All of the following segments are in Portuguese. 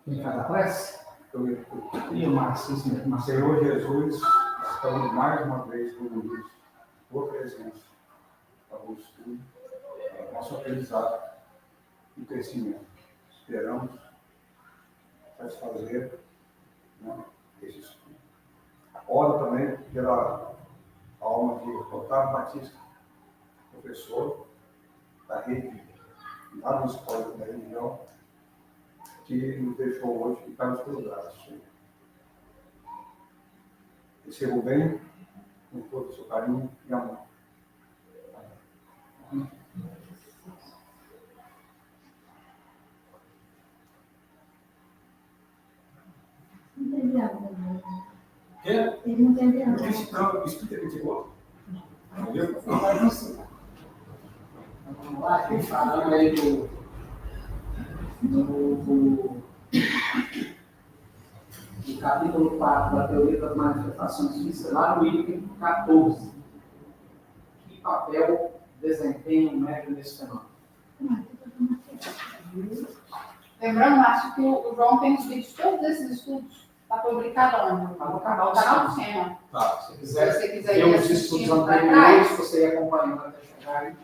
Em cada prece? Eu E o Marcos, Senhor Jesus, estamos mais uma vez reunidos por presença para o estudo, para o nosso aprendizado e crescimento. Esperamos satisfazer, né, esse estudo. Oro também pela alma de Otávio Batista, professor da rede, lá no Escola da Religião, que nos deixou hoje e está nos cuidados. Recebo bem, com todo o seu carinho e amor. Não tem diálogo. Quê? Ele não tem diálogo. Não, explica que chegou. Entendeu? Vai você. Vamos lá, aqui falando aí do capítulo 4 da teoria das manifestações físicas, lá no item 14. Que papel desempenha o médium nesse fenômeno? Lembrando, Márcio, que o João tem os vídeos, todos esses estudos, está publicado onde? Está no canal do Canal do Senhor. Senhor. Tá, se Se quiser você quiser ver ir os estudos assistindo para anteriores, trás, você ir acompanhando até chegar aí.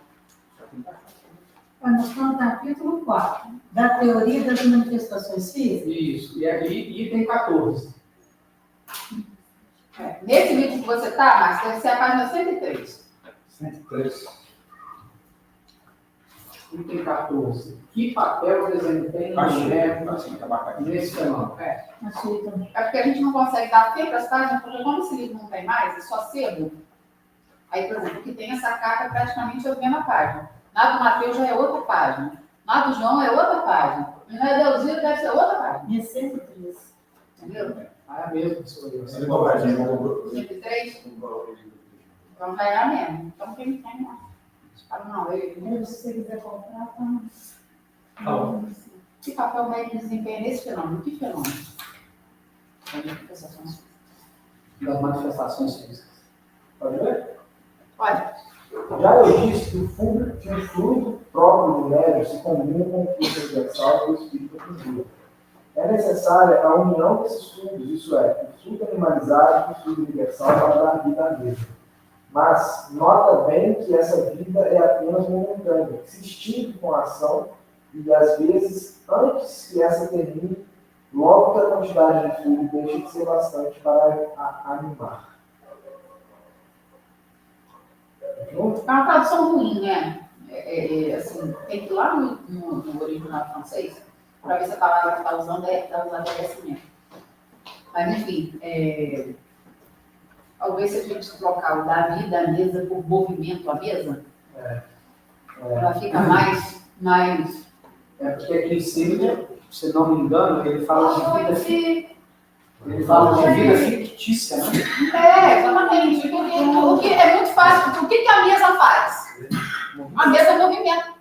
Nós estamos no capítulo 4, da teoria das manifestações físicas. Isso, e aí item 14. nesse vídeo que você está, Márcio, deve ser a página 103. 103. Item 14. Que papel desempenha o Achei, médium assim, tá bacana. nesse fenômeno? Achei também. É porque a gente não consegue dar tempo às páginas, porque como esse livro não tem mais, é só sebo. Aí, por exemplo, o que tem essa carta praticamente é a mesma página. Na do Mateus já é outra página. Na do João é outra página. E na Deusílio deve ser outra página. É 103. Entendeu? Ah, é mesmo, senhor. Ele dobradinho, vamos 103? Então já é a mesma. Então quem tem, né? Para não, Se você quiser comprar, tá. Tá bom. que papel médico desempenha nesse fenômeno? Que fenômeno? Manifestações. Das manifestações físicas. Pode ver? Olha, Já eu disse que o fluido próprio do médium se combina com o fluido universal do espírito futuro. É necessária a união desses fluidos, isso é, o fluido animalizado e o fluido universal para dar vida à mesma. Mas nota bem que essa vida é apenas momentânea, que se extingue com a ação e, às vezes, antes que essa termine, logo que a quantidade de fluido deixa de ser bastante para animar. é uma tradução ruim, né? Assim, tem que ir lá no original francês para ver se a palavra que está usando é agradecimento. Mas, enfim, talvez se a gente trocar o da vida à mesa por movimento à mesa, ela fica mais É porque aqui em cima, se não me engano, ele fala de vida fictícia. Ele fala de vida fictícia, né? Exatamente. O que é muito fácil. O que a mesa faz? A mesa é movimento.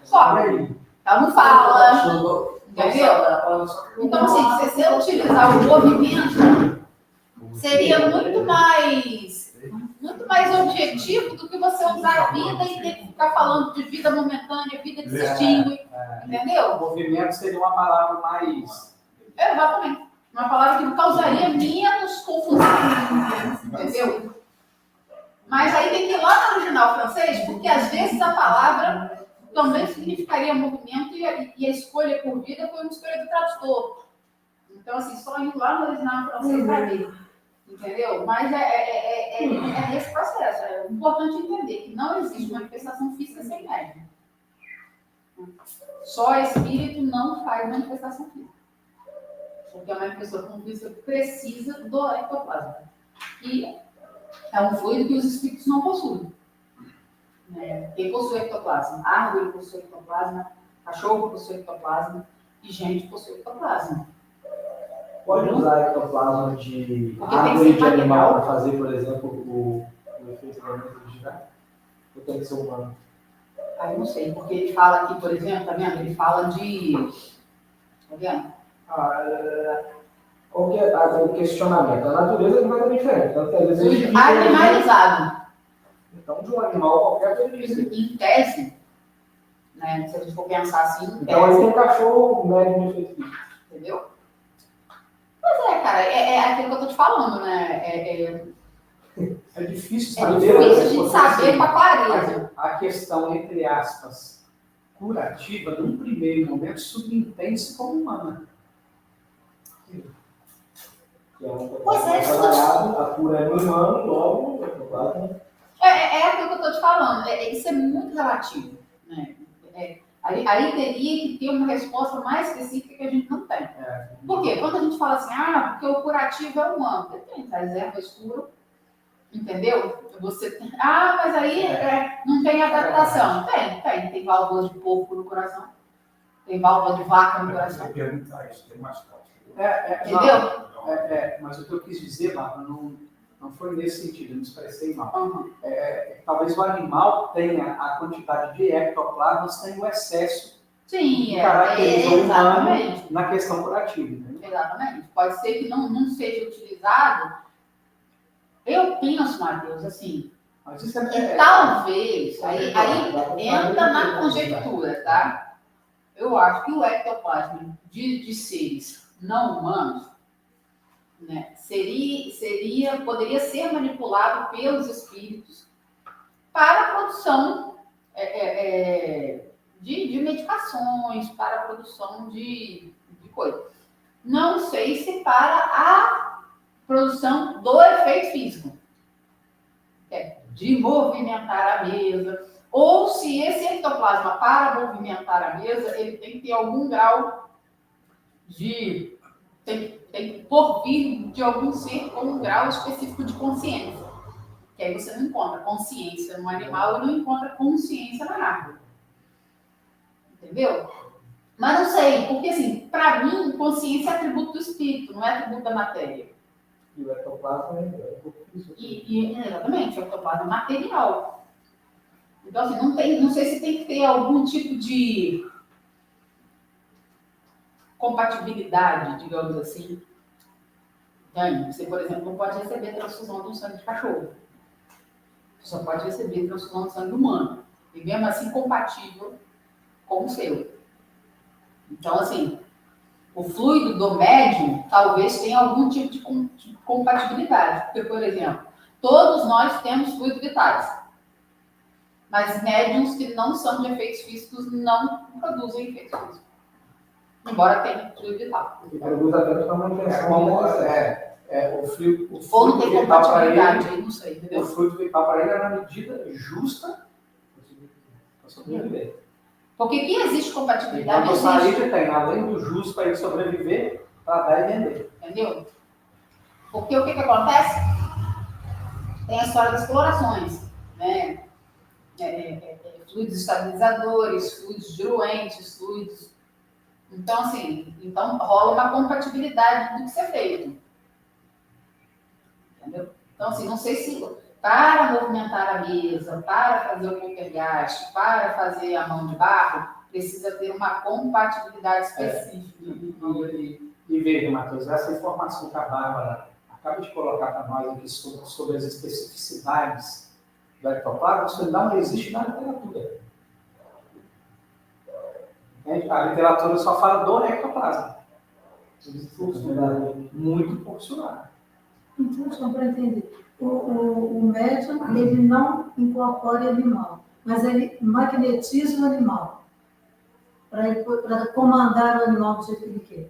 Só. Ela não fala. Entendeu? Então, assim, se você utilizar o movimento, seria muito mais objetivo do que você usar a vida e ter que ficar falando de vida momentânea, vida que se extingue. Entendeu? O movimento seria uma palavra mais. Exatamente. Uma palavra que causaria menos confusão. Entendeu? Mas aí tem que ir lá no original francês, porque às vezes a palavra também significaria movimento e a escolha por vida foi uma escolha do tradutor. Então, assim, só indo lá no original francês para ver. Entendeu? Mas é nesse processo. É importante entender que não existe manifestação física sem médium. Só espírito não faz manifestação física. Porque a manifestação física precisa do ectoplasma. E é um fluido que os espíritos não possuem. Quem possui ectoplasma? Árvore possui ectoplasma, cachorro possui ectoplasma e gente possui ectoplasma. Pode usar ectoplasma de Porque tem árvore que de ser animal material. para fazer, por exemplo, o efeito original? Ou tem que ser humano? Aí eu não sei, porque ele fala aqui, por exemplo, tá vendo? Ele fala de. Tá vendo? Qual que é o questionamento? A natureza é completamente diferente. Tanto que às vezes a gente fica- Animalizado. Então, de um animal qualquer beleza. Em tese, né? Se a gente for pensar assim, em Então, aí tese, tem cachorro médio de efeito físico. entendeu? cara, é aquilo que eu tô te falando, né? É difícil É saber. difícil a gente porque, saber assim, com a clareza. a questão, entre aspas, curativa, num primeiro momento, subentende-se como humana. Que é um Pois é, isso trabalhado, a cura é no humano, logo, o ectoplasma. É aquilo que eu tô te falando. Isso é muito relativo, né? Aí teria que ter uma resposta mais específica que a gente não tem. Por quê? Quando a gente fala assim, porque o curativo é humano, depende, as ervas curam, entendeu? Você tem, mas aí não tem adaptação. Tem válvula de porco no coração, tem válvula de vaca no coração, Eu perguntar isso, tem mais calma. entendeu? Mas o que eu quis dizer, Bárbara, não foi nesse sentido, eu me expressei mal. Uhum. Talvez o animal tenha a quantidade de ectoplasmas, tenha o excesso Sim, que caracteriza o humano exatamente. na questão curativa. Né? Exatamente. Pode ser que não seja utilizado. Eu penso, Matheus, assim, Mas isso que talvez, aí entra na conjectura, tá? Eu acho que o ectoplasma de seres não humanos, né, poderia ser manipulado pelos espíritos para a produção de medicações, para a produção de coisa. Não sei se para a produção do efeito físico, de movimentar a mesa, ou se esse ectoplasma, para movimentar a mesa, ele tem que ter algum grau de... tem que por vir de algum ser com um grau específico de consciência. Que aí você não encontra consciência no animal e não encontra consciência na árvore. Entendeu? Mas não sei, porque assim, para mim, consciência é atributo do espírito, não é atributo da matéria. E o ectoplasma é um pouco isso. Exatamente, o ectoplasma é material. Então, assim, não sei se tem que ter algum tipo de compatibilidade, digamos assim. Você, por exemplo, não pode receber transfusão de um sangue de cachorro. Você só pode receber transfusão de sangue humano. E mesmo assim, compatível com o seu. Então, assim, o fluido do médium talvez tenha algum tipo de compatibilidade. Porque, por exemplo, todos nós temos fluidos vitais. Mas médiums que não são de efeitos físicos não produzem efeitos físicos. Embora tenha fluido vital. E produz apenas para manutenção. O fluido Ou não tem vital para compatibilidade, ele, aí não sei, entendeu? o fluido vital para ele é na medida justa para sobreviver. Porque que existe compatibilidade, Enquanto o existe. saída tem, além do justo para ele sobreviver, para dar e vender. Entendeu? Porque o que acontece? Tem a história das colorações, né? Fluidos estabilizadores, fluidos diluentes, fluidos... Então, assim, rola uma compatibilidade do que ser feito. Entendeu? Então, assim, não sei se para movimentar a mesa, para fazer o poltergeist, para fazer a mão de barro, precisa ter uma compatibilidade específica. E veja, Matheus, essa informação que a Bárbara acaba de colocar para nós aqui sobre as especificidades do ectoplasma, isso não existe na literatura. A literatura só fala do ectoplasma. Muito porcionado. Então, só para entender, o médium, ele não incorpora animal, mas ele magnetiza o animal para comandar o animal do jeito que ele quer.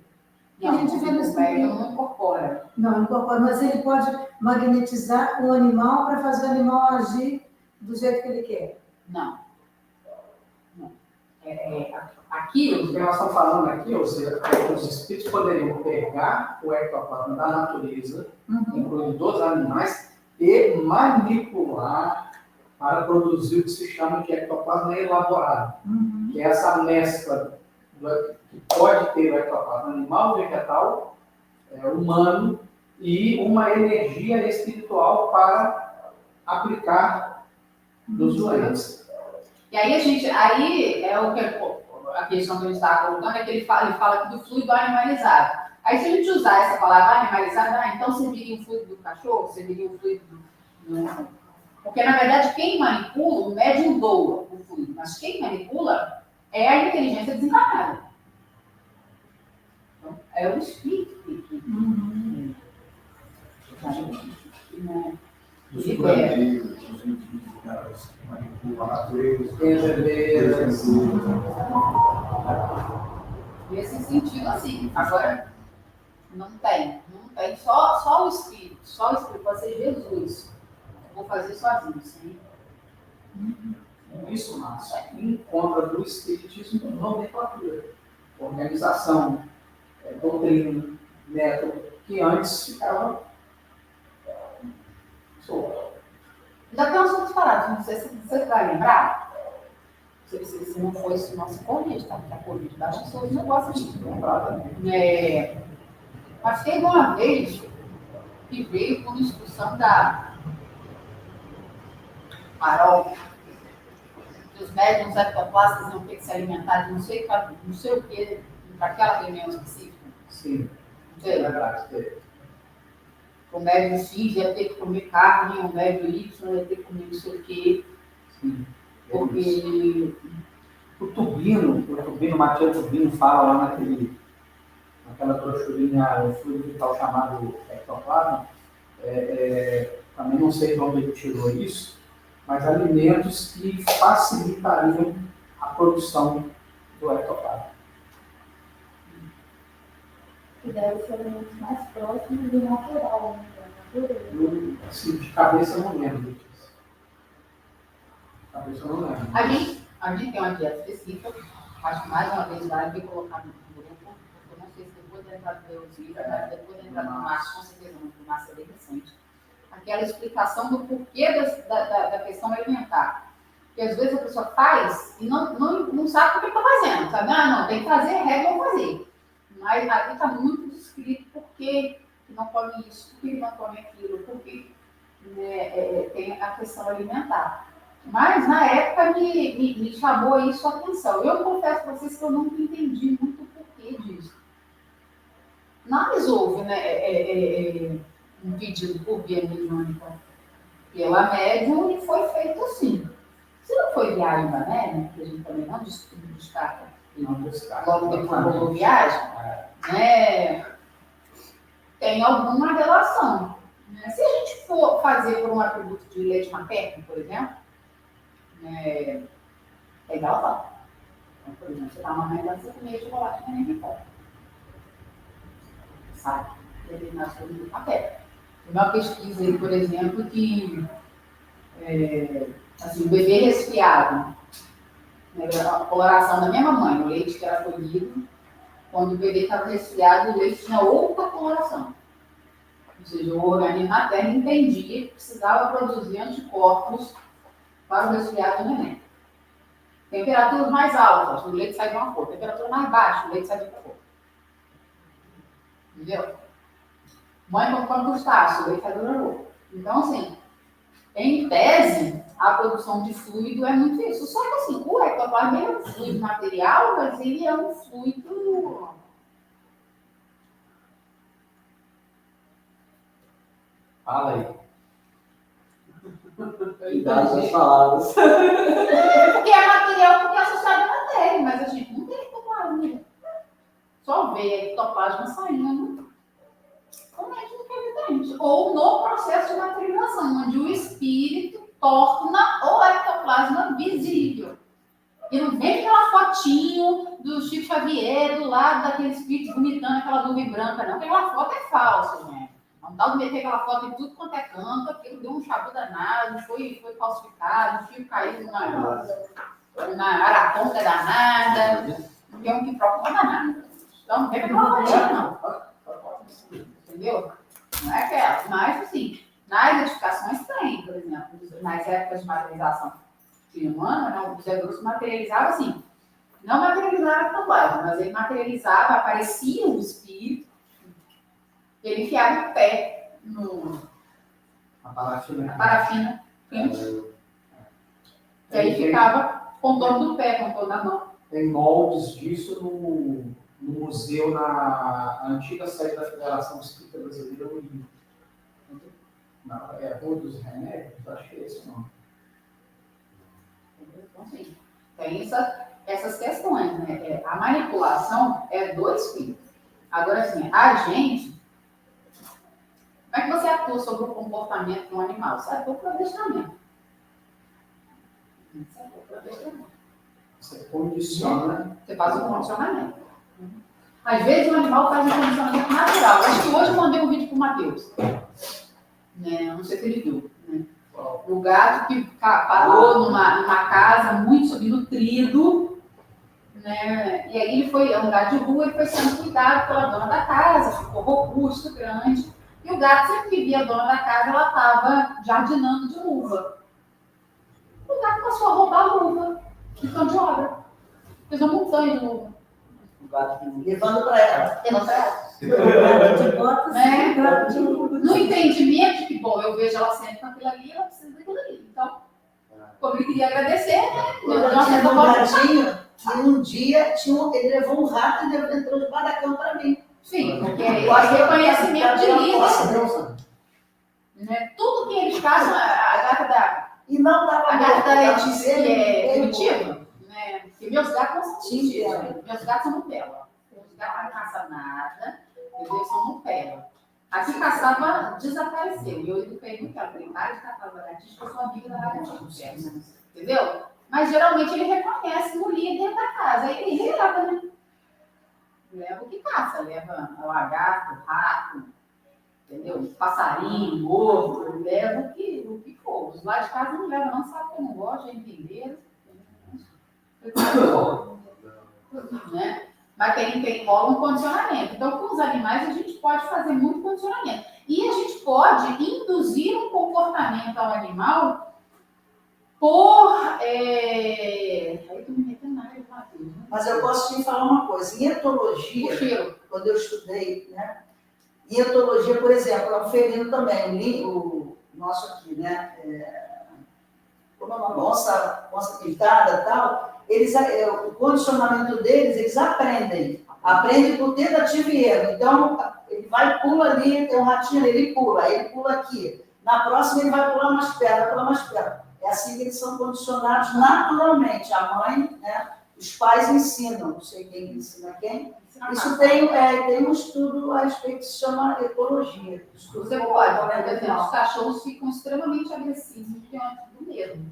E a gente vê nesse médium não incorpora. Não incorpora, mas ele pode magnetizar o animal para fazer o animal agir do jeito que ele quer. Não. Aqui, o que nós estamos falando aqui, ou seja, os espíritos poderiam pegar o ectoplasma da natureza, incluindo dos animais, e manipular para produzir o que se chama de ectoplasma elaborado. Que é essa mescla que pode ter o ectoplasma animal, vegetal, humano, e uma energia espiritual para aplicar nos doentes. E aí é o que a questão que a gente estava colocando, é que ele fala aqui do fluido animalizado. Aí se a gente usar essa palavra animalizado, então serviria o fluido do cachorro, serviria o fluido do... Porque, na verdade, quem manipula, o médium doa o fluido, mas quem manipula é a inteligência desencarnada. Então, É o espírito que né? Os curandeiros, os indígenas, manipulam a natureza. Engenheiros. Nesse sentido, assim. Agora, não tem. Só o Espírito. Só o Espírito. Pode ser Jesus. Eu vou fazer sozinho, sim. Isso, Márcio, encontra do Espiritismo nomenclatura, organização, doutrina, método, que antes ficava solto. Já tem uns outros parados, não sei se você vai lembrar. Se não foi isso, não se corrige, tá? Porque a Covid baixa os seus negócios aqui. Mas teve uma vez que veio com instrução da Carol, que os médiums ectoplastas iam ter que se alimentar de não sei o que, para aquela reunião específica. Sim, Não sei. verdade. O médium X ia ter que comer carne, o médium Y ia ter que comer não sei o quê. Sim. Porque O Matias Tubino fala lá naquela brochurinha, o fluido vital chamado ectoplasma, também não sei de onde ele tirou isso, mas alimentos que facilitariam a produção do ectoplasma. Que deve ser alimentos mais próximos do natural, né? Da natureza. Assim, de cabeça eu não lembro disso. De cabeça eu não lembro. a gente tem uma dieta específica, acho que mais uma vez vale colocar no grupo, eu não sei se depois de entrar no Deusida, mas depois de entrar no Márcio, com certeza no Márcio é bem recente, aquela explicação do porquê da questão alimentar. Porque às vezes a pessoa faz e não sabe o que está fazendo, sabe? Não, tem que fazer, regra, vou fazer. Mas aqui está muito descrito por que não come isso, por que não come aquilo, por que tem a questão alimentar. Mas na época me chamou isso a atenção. Eu confesso para vocês que eu nunca entendi muito o porquê disso. Mas houve um pedido por via mediúnica pela médium e foi feito assim. Se não foi viagem da médium, que a gente também não descarta, Não descarta. logo depois rolou viagem, né, tem alguma relação. Né? Se a gente for fazer por um atributo de leite materno, por exemplo, é igual. Então, por exemplo, você está amamentando, você comer chocolate que nem pipoca. Sabe? Determinadas coisas do materno. Tem uma pesquisa aí, por exemplo, que assim, o bebê resfriado, né, a coloração da minha mamãe, o leite que era colhido, quando o bebê estava resfriado, o leite tinha outra coloração. Ou seja, o organismo materno entendia que precisava produzir anticorpos para o resfriado do neném. Temperaturas mais altas, o leite sai de uma cor. Temperatura mais baixa, o leite sai de outra cor. Entendeu? Mãe come crustáceo, o leite sai de outra cor. Então, assim, em tese, a produção de fluido é muito isso. Só que, assim, o ectoplasma é um fluido material, mas ele é um fluido... Fala aí. Cuidado das palavras. Porque é material, porque é associado à matéria, mas a gente não tem ectoplasma. Só vê ectoplasma saindo como é que é evidente. Ou no processo de materialização, onde o espírito torna o ectoplasma visível. E não vem aquela fotinho do Chico Xavier do lado daquele espírito vomitando aquela nuvem branca, não. Aquela foto é falsa, né? Não dá de meter aquela foto em tudo quanto é canto, aquilo deu um chabu danado, foi falsificado, o Chico caiu numa araponga danada, não tem um que próprio danado. Então não tem aquela fotinha, não. Entendeu? Não é aquela. Mas, assim, nas edificações tem, por exemplo, nas épocas de materialização humana, né, o Zé Grosso materializava assim. Não materializava ectoplasma, mas ele materializava, aparecia o espírito, ele enfiava o pé A parafina. parafina quente, e aí ficava contorno do pé, contorno da mão. Tem moldes disso no museu, na antiga sede da Federação Espírita Brasileira, no Rio. Rua dos Remédios, acho que é esse o nome. Então, sim, tem essas questões, né? A manipulação é do espírito. Agora, assim, a gente, como é que você atua sobre o comportamento de um animal? Você atua por adestramento. Você atua por adestramento. Você condiciona. Você faz um condicionamento. Às vezes o animal faz um condicionamento natural. Acho que hoje eu mandei um vídeo para o Matheus. Né? Não sei se ele viu. Né? O gato que parou numa casa muito subnutrido. Né? E aí ele foi, é um gato de rua, ele foi sendo cuidado pela dona da casa, ficou robusto, grande. E o gato, sempre que via a dona da casa, ela estava jardinando de luva. O gato passou a roubar a luva de cão de obra. Fez uma montanha de luva. Levando para ela. Levando para ela. De botas, Né? gato de luva. No entendimento de que, bom, eu vejo ela sempre com aquilo ali, ela precisa daquilo ali. Então, como ele queria agradecer, né? Eu tinha um gatinho que um dia ele levou um rato e entrou debaixo da cama para mim. Sim, porque é reconhecimento de líder. Né? Tudo que eles fazem, a gata da E não A estava gata da Letícia, que é primitiva, né? Porque meus gatos não são Sim, primitivos, é. né? Meus gatos são Nutella. Meus gatos não caçam nada, entendeu? Eles são Nutella. Aqui caçava, desapareceu. E eu eduquei muito ela. Falei, para de caçar lagartixa, que eu sou amiga da lagartixa. Entendeu? Mas geralmente ele reconhece no líder da casa. Aí ele leva, né? Leva o que caça. Leva lagarto, rato, entendeu? Passarinho, ovo, leva o que for. Os lá de casa não levam, não sabe que eu não gosto, é entender. Né? Mas tem rola um condicionamento. Então, com os animais, a gente pode fazer muito condicionamento. E a gente pode induzir um comportamento ao animal por. Aí tu me metendo na área, Matheus. Mas eu posso te falar uma coisa. Em etologia, O cheiro. quando eu estudei, né? Em etologia, por exemplo, é um felino também, o nosso aqui, né? Como é uma onça pintada e tal, o condicionamento deles, eles aprendem por tentativa e erro. Então, ele vai, pula ali, tem um ratinho ali, ele pula aqui. Na próxima, ele vai pular mais perto, vai pular mais perto. É assim que eles são condicionados naturalmente. A mãe, né? Os pais ensinam, não sei quem ensina quem. Isso tem um estudo a respeito que se chama ecologia. Você pode, por exemplo, os cachorros ficam extremamente agressivos diante do medo.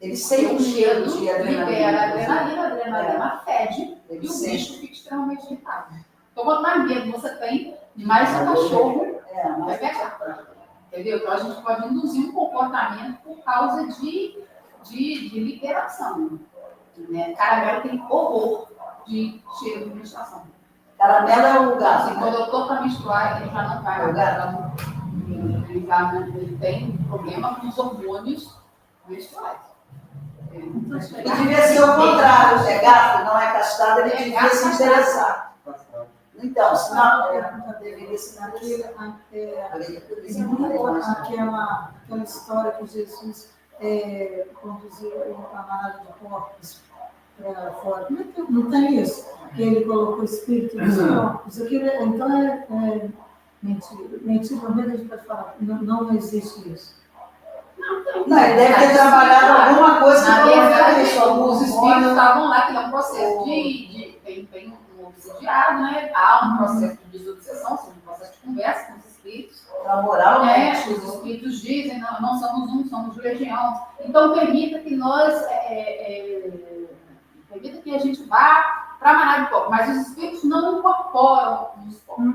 Eles sentem o medo de libera adrenalina. a adrenalina fede e o bicho fica extremamente irritado. Então, quanto mais medo você tem, mais o cachorro vai pegar. Entendeu? Então, a gente pode induzir um comportamento por causa de liberação. Né? Caramelo tem horror de cheiro de menstruação. Caramelo é o gato. Assim, quando eu estou para menstruar, ele já não vai. Ele tem problema com os hormônios menstruais. E devia ser o contrário, se é gato, não é castrado, ele devia se interessar. Então, senão, deveria se interessar. Aquela história que Jesus conduziu a manada de porcos para fora. Não tem isso? Que ele colocou o espírito dos porcos. Então é mentira. Mentira, mesmo a gente pode falar. Não existe isso. Não, ele deve ter trabalhado alguma coisa. Na verdade, os espíritos estavam lá, que é um processo tem um obsidiado, né? Há um processo de desobsessão, um processo de conversa com os espíritos. Na moral, Os espíritos dizem, não somos um, somos legião. Então, permita que permita que a gente vá para a manada de porcos, mas os espíritos não incorporam os porcos,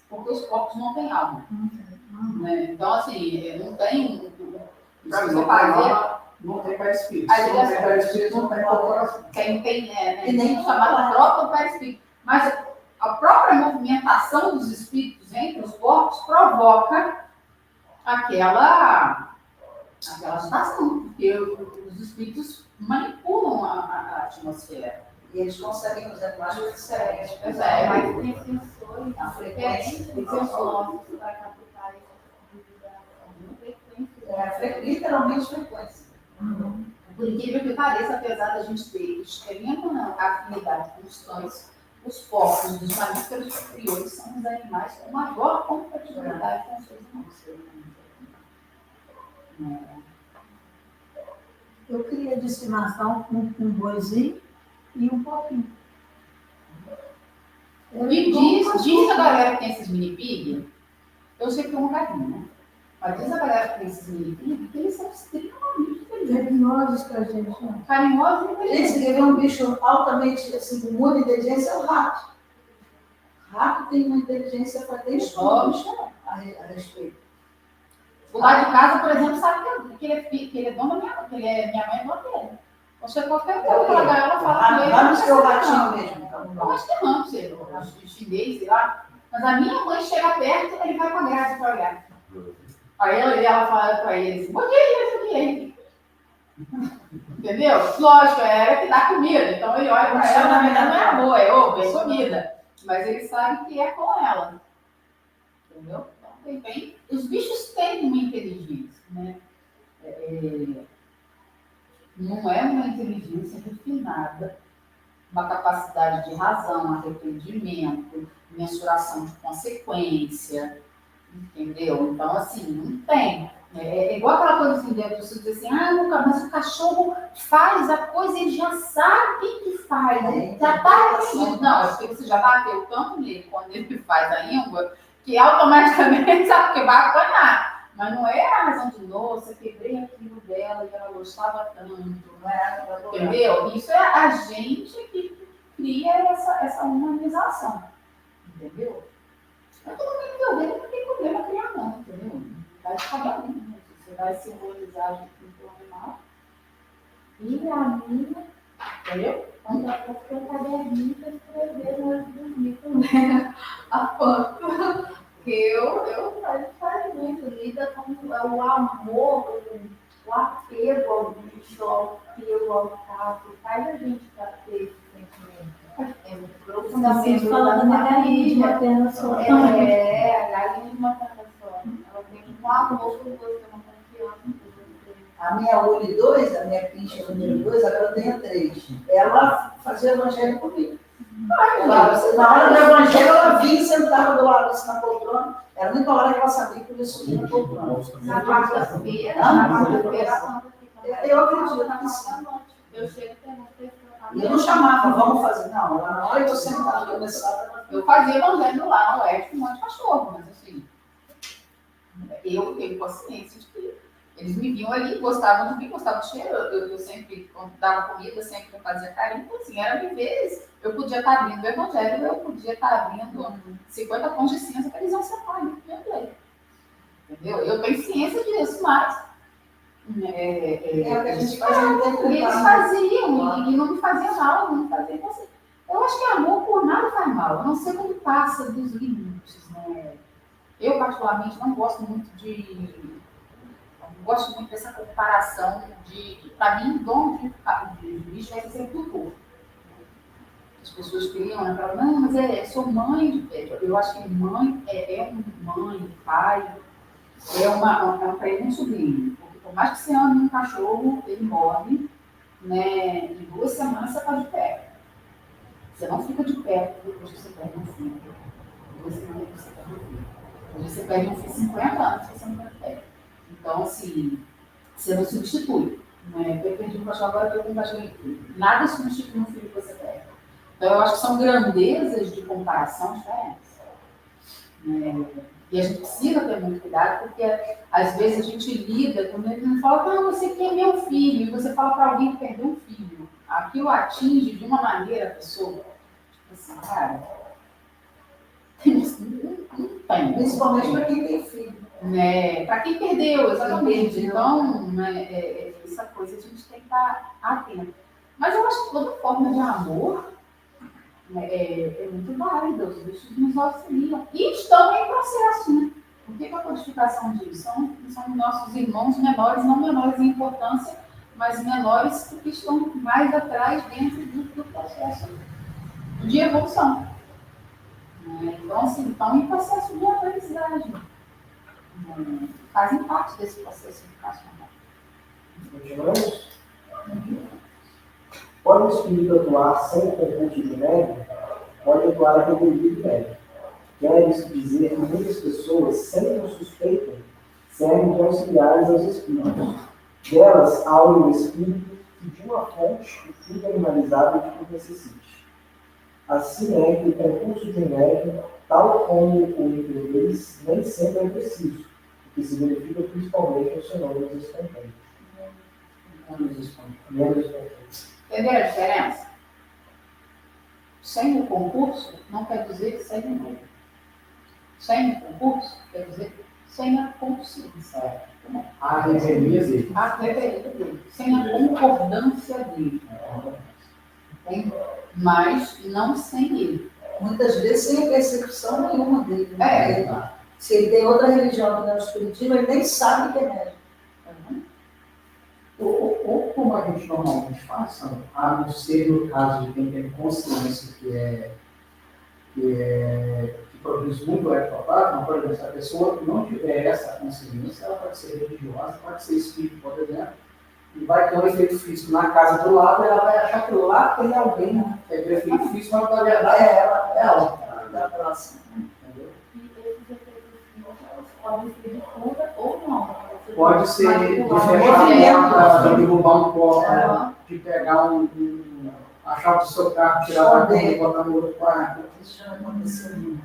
porque os porcos não têm alma. Né? Então, assim, não tem para você fazer. Não tem perispírito. A Se não tem perispírito, não tem corporação. Tem nem chamado próprio perispírito. Mas a própria movimentação dos espíritos entre os corpos provoca aquela agitação, porque os espíritos manipulam a atmosfera. E eles conseguem usar imagens diferentes. Mas tem sensores, A frequência. sensores para captar Literalmente frequência. por incrível que pareça, apesar da gente ter extrema afinidade com os cães, os porcos dos mamíferos superiores são os animais com maior compatibilidade com os seres humanos. Eu queria de estimação um boizinho e um porquinho. E diz a galera que tem esses mini pig, eu sei que é um carinho, né? Mas diz a galera que tem esses mini pig que eles são extremamente felizes. Carinhosos com a gente, né? Carinhosos e Gente, felizes. se quer ver um bicho altamente, assim, com muita inteligência, é o rato. O rato tem uma inteligência para ter estudos a respeito. O lado de casa, por exemplo, sabe que ele é dono da minha mãe, que minha mãe é dona dele. Você qualquer coisa que ela fala com ele. Vamos que é o ratinho mesmo. Eu acho que não, sei lá, acho que chinês, sei lá. Mas a minha mãe chega perto, ele vai com a graça para olhar. Aí ela fala para ele assim, bom dia. Entendeu? Lógico, é que dá comida. Então ele olha para ela, na verdade não é amor, é ovo, é comida. Mas ele sabe que é com ela. Entendeu? Então, os bichos têm uma inteligência, né? Não é uma inteligência refinada, uma capacidade de razão, arrependimento, mensuração de consequência, entendeu? Então, assim, não tem. É igual aquela coisa assim, dentro do dizer assim, mas o cachorro faz a coisa, ele já sabe o que faz, ele já está aprendido. Não, é porque você já bateu tanto nele quando ele faz a íngua, que automaticamente sabe que vai apanhar. Mas não é a razão de, nossa, quebrei aquilo dela e ela gostava tanto, não é? Entendeu? Isso é a gente que cria essa humanização, entendeu? Eu tô no meu dedo, não tem problema criar não, entendeu? Vai de cada um, né? Você vai simbolizar o animal. E a minha, Entendeu? quando eu fiquei um caderninho para escrever no dormir também. A foto. Eu faz muito, lida com o amor, o apego ao bicho, ao pelo, ao tato, faz a gente para ter esse sentimento. É muito profundamente. Você fala da galinha materna só. A galinha de materna só. Ela tem um amor por você, uma confiança por você. A minha Uli 2, a minha pincha número 2, agora eu tenho 3. Ela fazia evangelho comigo. Na hora do evangelho, ela vinha e sentava do lado assim, na poltrona. Era a única hora que ela sabia que eu ia subir na poltrona. Na quarta-feira, Eu acredito que sim. eu chego e pergunto. E eu não chamava, vamos fazer. Não, na hora que eu sentava, eu começava. Eu fazia evangelho lá no Oeste com um monte de cachorro, mas assim, eu tenho consciência de que eles me viam ali, gostavam de mim, gostavam do cheiro, eu sempre, quando dava comida, sempre fazia carinho, então assim, era viver. Eu podia estar abrindo o evangelho, eu podia estar abrindo 50 pães de cinza para eles não separem, entendeu? Eu tenho ciência disso, mas a gente fazia eles faziam e não me fazia mal, não me fazia. Então, assim, eu acho que amor por nada faz mal, a não ser quando passa dos limites, né? Eu, particularmente, não gosto muito dessa comparação para mim, dom de bicho é ser tutor. As pessoas criam, né? Falam, não, mas sou mãe de pet. Eu acho que mãe é mãe, pai, é um sobrinho. Porque por mais que você ame um cachorro, ele morre, né? Em 2 semanas você está de pé. Você não fica de pé depois que você perde um filho. 2 semanas você está de pé. Depois você perde um filho 50 anos, você não está de pé. Então, assim, você não substitui. Né? Eu perdi um cachorro, agora eu tenho um cachorro. Nada substitui um filho que você perde. Então, eu acho que são grandezas de comparação diferentes. E a gente precisa ter muito cuidado, porque às vezes a gente lida, quando a gente fala, não, você quer meu filho, e você fala para alguém que perdeu um filho. Aquilo atinge de uma maneira a pessoa. Tipo assim, cara, não tem. Principalmente para quem tem filho. Para quem perdeu, exatamente. Então, essa coisa a gente tem que estar atento. Mas eu acho que toda forma de amor é muito válida, os bichos nos auxiliam. E estão em processo, né? O que é a codificação diz? São nossos irmãos menores, não menores em importância, mas menores que estão mais atrás dentro do processo de evolução. Então, assim, estão em processo de aprendizagem. Fazem parte desse processo educacional. Continuamos? Pode o espírito atuar sem concurso de médium? Pode atuar a recolhido de médium. Quer isso dizer que muitas pessoas, sem o suspeitam, servem de auxiliares aos espíritos. Delas, aure o espírito que de uma fonte o fluido animalizado que necessite. Assim é que o concurso de um médium, tal como o emprego deles, nem sempre é preciso, o que se verifica principalmente nos fenômenos espontâneos. Menos espontâneos. Entendeu a diferença? Sem o concurso, não quer dizer sem o novo. Sem o concurso, quer dizer sem a consciência. A revelia dele. A revelia dele. Sem a concordância dele. Entende? Mas não sem ele. Muitas vezes sem a percepção nenhuma dele. É. Se ele tem outra religião que não é espiritismo, ele nem sabe que é médium. Ou como a gente normalmente faz, a não ser no caso de quem tem consciência que produz muito ectoplasma, por exemplo, se a pessoa que não tiver essa consciência, ela pode ser religiosa, pode ser espírito, por exemplo, e vai ter um efeito físico na casa do lado, ela vai achar que lá tem alguém, né? Que é efeito físico, mas na verdade é ela. Da próxima. Entendeu? E esses efeitos podem ser de cura ou não. Pode ser de manipular. fechar a porta, de derrubar um copo, de pegar a chave do seu carro, tirar da cama e botar no outro quarto. Isso já aconteceu.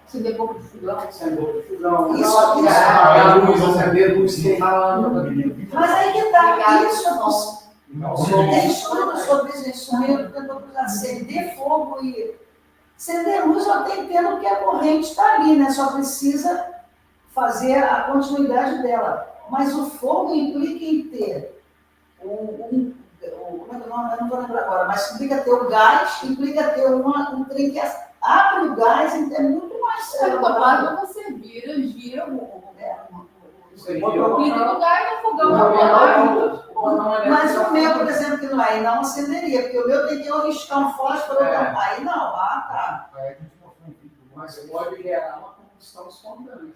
Se der pouco de fogão, Sem boca de fusão. Isso, Apagar a luz, acender a luz, queimar a lâmpada. Mas aí que tá, isso Não, tem estudo sobre isso, acender fogo e acender luz, eu até entendo que a corrente está ali, né? Só precisa fazer a continuidade dela. Mas o fogo implica em ter como é que é o nome? Eu não vou lembrar agora, mas implica ter o gás, implica ter um trem que abre o gás, então é muito mais se sério. ectoplasma você gira o Você vidro do gás no fogão. Mas o meu, por exemplo, que não é, não acenderia, porque o meu tem que riscar um fósforo, então, aí não, tá. Mas pode gerar uma combustão espontânea.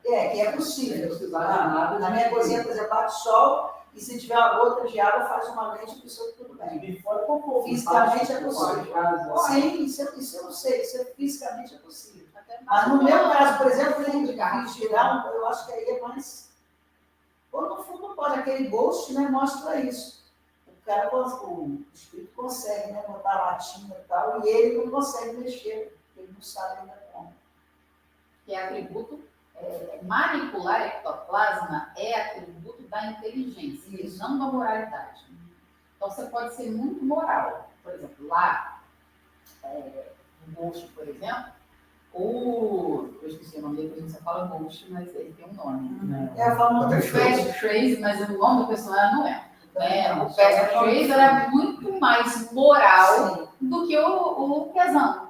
Que é Sem possível. precisar de nada. Na minha cozinha, por exemplo, bate sol, e se tiver uma gota de água, faz uma lente, pessoa tudo bem. E fora com fogo. Fisicamente é possível. Sim, isso eu não sei, isso fisicamente é possível. Mas no meu caso, por exemplo, quando a gente girar, eu acho que aí é mais. Ou no fundo pode, aquele ghost, né, mostra isso. O cara, o espírito consegue, né, botar a latinha e tal, e ele não consegue mexer, ele não sabe ainda como. Que é atributo, manipular ectoplasma é atributo da inteligência, e não da moralidade. Então você pode ser muito moral. Por exemplo, lá, no Ghost, por exemplo, eu esqueci o nome dele, porque você fala Ghost, mas ele tem um nome. Né? É a forma Até de Patrick Tracy, mas o nome do personagem não é. O Patrick Tracy era muito mais moral do que o Pezão.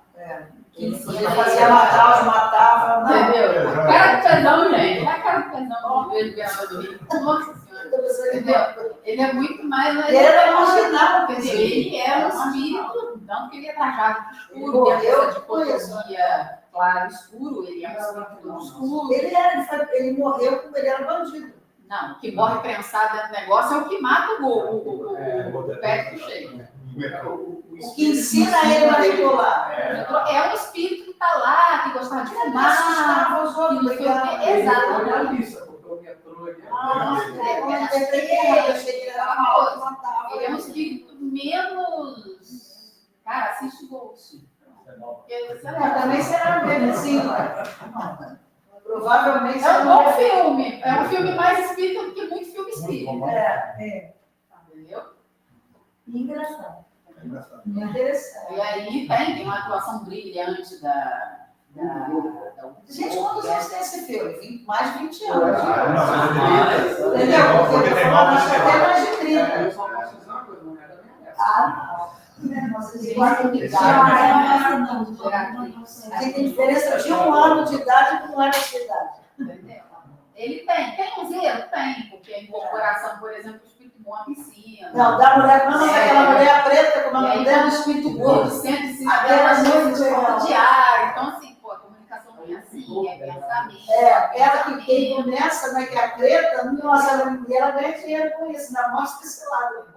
Ele fazia matar, matava. Não. Entendeu? Cara do Pezão, gente. Não é cara do Pezão, vejo Governador do Rio. Nossa Senhora. Entendeu? Ele é muito mais. Ele era imaginável, Entendeu? Ele é um espírito, não que ele é trajado de escuro, tem essa dicotomia claro-escuro, ele é um espírito do escuro. Ele morreu porque ele era bandido. Não, o que morre prensado dentro do negócio é o que mata o Patrick Tracy. O que ensina ele a manipular. É um espírito que está lá, que gostava de fumar, Os outros, que não sei o quê. Exatamente. Ele é um espírito menos. Cara, assiste Ghost. Também será mesmo, sim. Provavelmente É um bom filme. É um filme mais espírita do que muito filme espírita. Entendeu? Engraçado. Interessante. E aí tem uma atuação brilhante da Gente, quantos anos tem esse filme? Mais de 20 anos. Não, Entendeu? porque tem mais de até mais de 30. Eu só posso dizer uma coisa, não é da minha época. Ah, não. Vocês guardam de A gente tem diferença de 1 ano de idade com 1 ano de idade. Entendeu? Ele tem um zelo? Tem, porque a incorporação, por exemplo, do espírito bom à piscina. Não, da mulher, não, aquela mulher preta com E uma aí, mulher quando do o espírito espírito gordo gordo. sempre se Aquela revela muito de forma legal. diária. Então, assim, pô, a comunicação não é assim, é pensamento. Ela que quem começa, né, que é a preta, nossa, ela ganha dinheiro com isso, ainda mostra esse lado.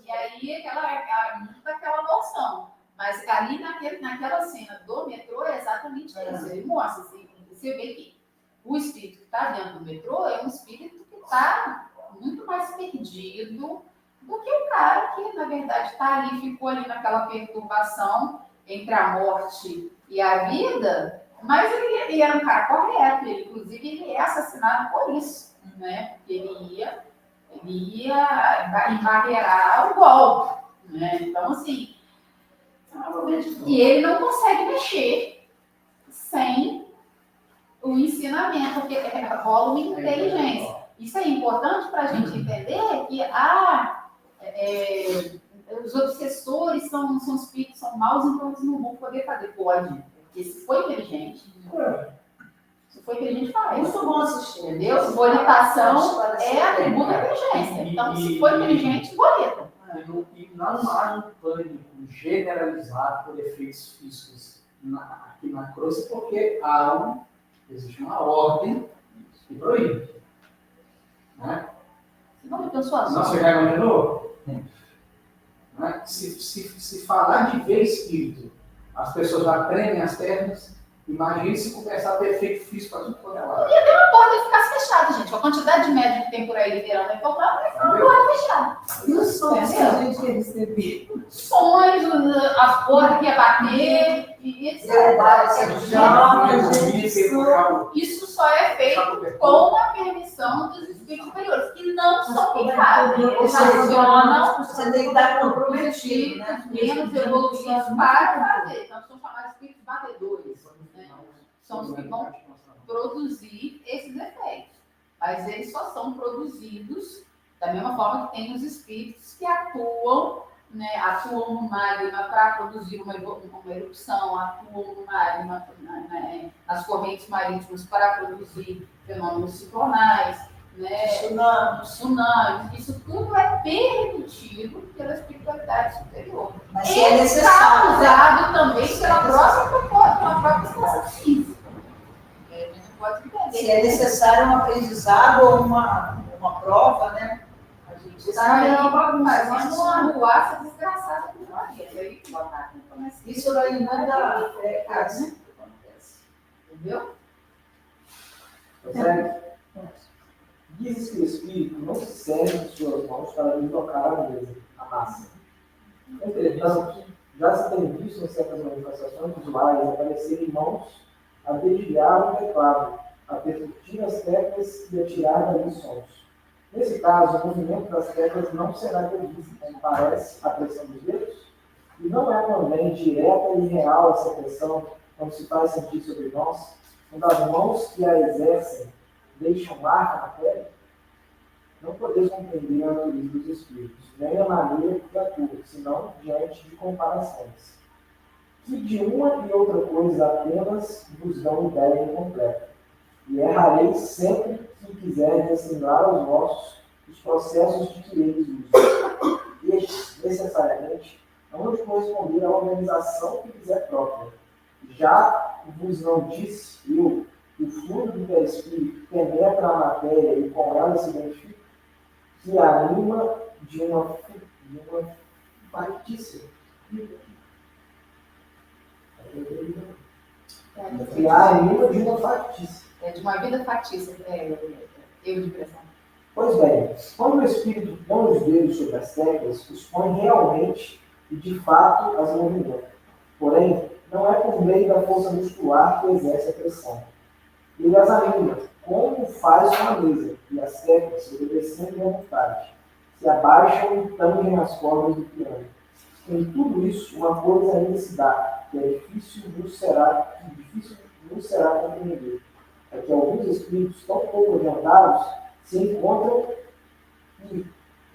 E aí, aquela noção. Mas ali naquela cena do metrô é exatamente isso. Ele mostra, assim, você vê que o espírito que está dentro do metrô é um espírito que está muito mais perdido do que o cara que, na verdade, está ali, ficou ali naquela perturbação entre a morte e a vida, mas ele era um cara correto, inclusive ele é assassinado por isso, né? Porque ele ia embarrear o golpe, né? Então, assim, e ele não consegue mexer sem o ensinamento, porque rola uma inteligência. Isso é importante para a gente entender que os obsessores são espíritos, são maus, então eles não vão poder fazer. Pode, porque se for inteligente, faz. Muito bom assistir. Entendeu? Bolitação é atributo da inteligência. Então, se for inteligente, bolita. E não há um pânico generalizado por efeitos físicos aqui na cruz, porque existe uma ordem que proíbe. Né? Não pensou assim. Não, você já imaginou? Né? Se falar de ver espírito, as pessoas já tremem as pernas. Imagine se começar a ter efeito físico para tudo quanto é lado. A porta ficasse fechada, gente. A quantidade de médico que tem por aí liderando a porta fechada. E os sons que a gente ia receber? Sons, as portas que ia bater, e etc. Isso só é feito com a permissão dos espíritos superiores, que não são picados. Eles acionam Você tem que estar comprometido, né? menos evoluídos para fazer. Então, são chamados espíritos batedores. São os que vão produzir esses efeitos. Mas eles só são produzidos da mesma forma que tem os espíritos que atuam no magma para produzir uma erupção, atuam no magma, nas correntes marítimas para produzir fenômenos ciclonais, tsunamis. Isso tudo é permitido pela espiritualidade superior. Mas se é necessário. Está usado também pela própria situação física. A gente pode entender. Se é necessário um aprendizado ou uma prova, né? A gente está fazendo uma arruaça desgraçada com o planeta. E aí botar aqui começa. Isso daí manda Entendeu? Consegue? Diz que o espírito não se serve de suas mãos para lhe tocar a mesa, a massa. Entretanto, já se tem visto em certas manifestações visuais aparecerem mãos a dedilhar um teclado, a percutir as teclas e a tirar dali sons. Nesse caso, o movimento das teclas não será previsto, como parece a pressão dos dedos, e não é também direta e real essa pressão, como se faz sentir sobre nós, quando as mãos que a exercem deixam marca na pele. Não podemos compreender a natureza dos espíritos, nem a maneira que atuam, senão diante de comparações, que de uma e outra coisa apenas vos dão ideia incompleta. E errareis sempre que quiserem assimilar aos vossos os processos de que eles usam. Estes, necessariamente, não de corresponder à organização que lhes é própria. Já vos não disse eu que o fluido do perispírito penetra a matéria e com ela se identifica, que anima de uma factícia. Que anima de uma factícia. De uma vida factícia, eu de pressão. Pois bem, quando o espírito põe os dedos sobre as teclas, os põe realmente e de fato as movimenta. Porém, não é por meio da força muscular que exerce a pressão. Ele as anima, como faz com a mesa, e as teclas, obedecendo à vontade, se abaixam e tangem as cordas do piano. Em tudo isso, uma coisa ainda se dá, que é difícil nos será compreender. É que alguns espíritos tão pouco adiantados se encontram e,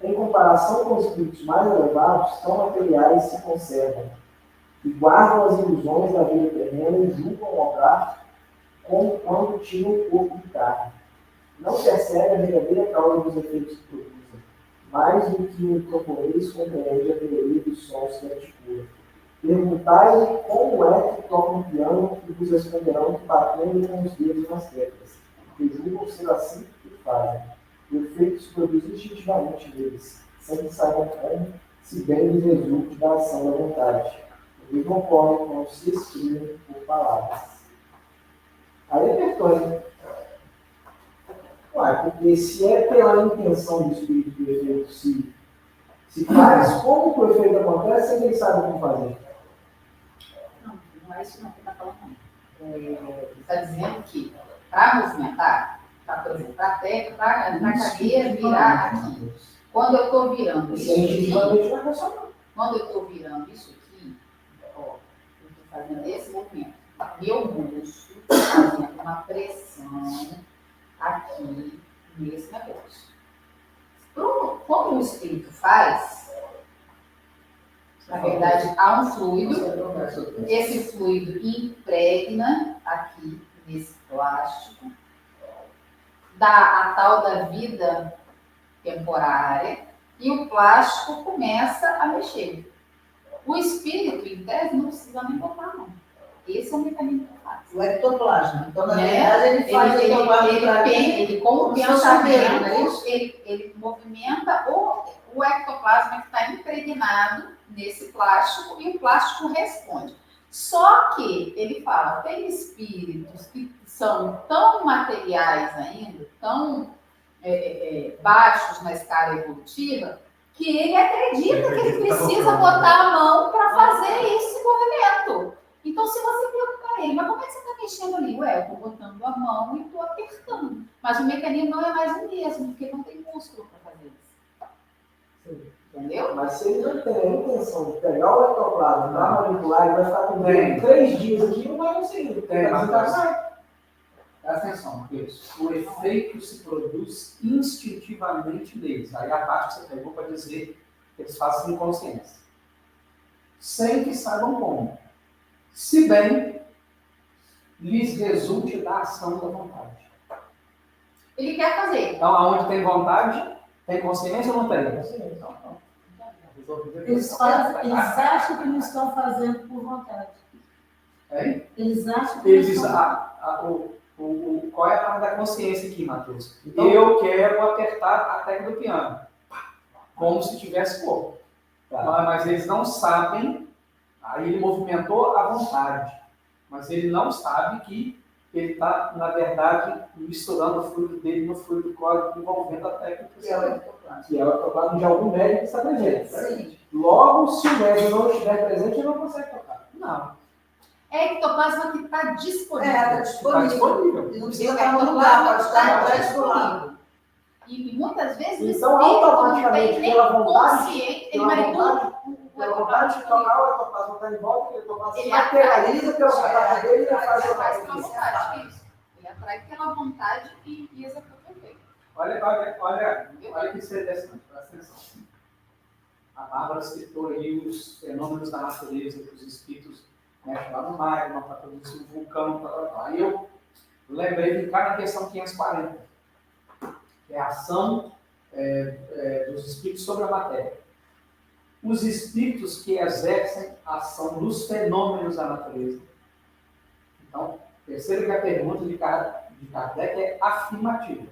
em comparação com os espíritos mais elevados, tão materiais se conservam, e guardam as ilusões da vida terrena e julgam obrar como quando tinham o corpo de carne. Não percebe a verdadeira causa dos efeitos que produzem, mais do que o proporeis compreende a teoria dos sons que articula. Perguntai-lhe como é que tocam o piano e vos responderão que batendo com os dedos nas teclas, que julgam ser assim que fazem. O efeito se produz instintivamente neles, sem que saibam como, se bem lhes resulte da ação da vontade. E concorre com se exprimem por palavras. Aí é perfeito. Ué, porque se é pela intenção do espírito que o efeito Se faz, como que o efeito acontece sem que ele saiba como fazer? Não é isso não que ele está falando, não. Ele está dizendo que para movimentar, por exemplo, para a cadeira virar aqui. Quando eu estou virando isso aqui, quando eu estou virando isso aqui, ó, eu estou fazendo esse movimento. Meu músculo está fazendo uma pressão aqui nesse negócio. Como o espírito faz, na verdade, há um fluido, esse fluido impregna aqui nesse plástico, dá a tal da vida temporária e o plástico começa a mexer. O espírito, em tese, não precisa nem botar a mão. Esse é o mecanismo que faz. O ectoplasma. Então, na Né? verdade, ele faz Ele com o como se fosse um dedo, não é pensamento, isso? ele movimenta o ectoplasma que está impregnado nesse plástico e o plástico responde. Só que ele fala, tem espíritos que são tão materiais ainda, tão baixos na escala evolutiva, que ele acredita que ele precisa botar a mão para fazer esse movimento. Então, se você perguntar a ele, mas como é que você está mexendo ali? Ué, eu estou botando a mão e estou apertando. Mas o mecanismo não é mais o mesmo, porque não tem músculo para fazer isso. Entendeu? Mas se ele não tem a intenção de pegar o ectoplasma para manipular, ele vai ficar com 3 dias aqui e não vai conseguir. Tem, Vai desencarnar. Presta atenção, Matheus. O efeito se produz instintivamente neles. Aí a parte que você pegou para dizer que eles fazem inconsciência. Sem que saibam como. Se bem lhes resulte da ação da vontade. Ele quer fazer. Então, aonde tem vontade, tem consciência ou não tem? Eles acham que não estão fazendo por vontade. Hein? Eles acham que não Eles, estão. qual é a parte da consciência aqui, Matheus? Então, Eu quero apertar a tecla do piano. Como se tivesse corpo. Mas eles não sabem. Aí ele movimentou à vontade. Mas ele não sabe que ele está, na verdade, misturando o fluido dele no fluido código, envolvendo a técnica. Que é o ectoplasma. que é o ectoplasma de algum médico que está presente. Sim. Logo, se o médico não estiver presente, ele não consegue tocar. Não. É ectoplasma que está disponível. Está Está disponível. disponível. E não precisa estar no lugar, pode estar atrás do lado. E muitas vezes Então, o espírito não automaticamente, tem nem pela vontade, consciente, ele pela manipula Pela vontade de tocar, o ectoplasma está em volta, o ectoplasma Ele materializa pela vontade dele e ele faz Ele o faz pela trabalho. vontade, isso. Ele atrai pela vontade e executa o efeito. Olha que interessante, presta atenção. A Bárbara citou aí os fenômenos da natureza, que os espíritos mexem lá no magma, para produzir um vulcão, Aí eu lembrei de cá na questão 540, que é a ação dos espíritos sobre a matéria. Os espíritos que exercem a ação dos fenômenos da natureza. Então, perceba que a pergunta de Kardec é afirmativa.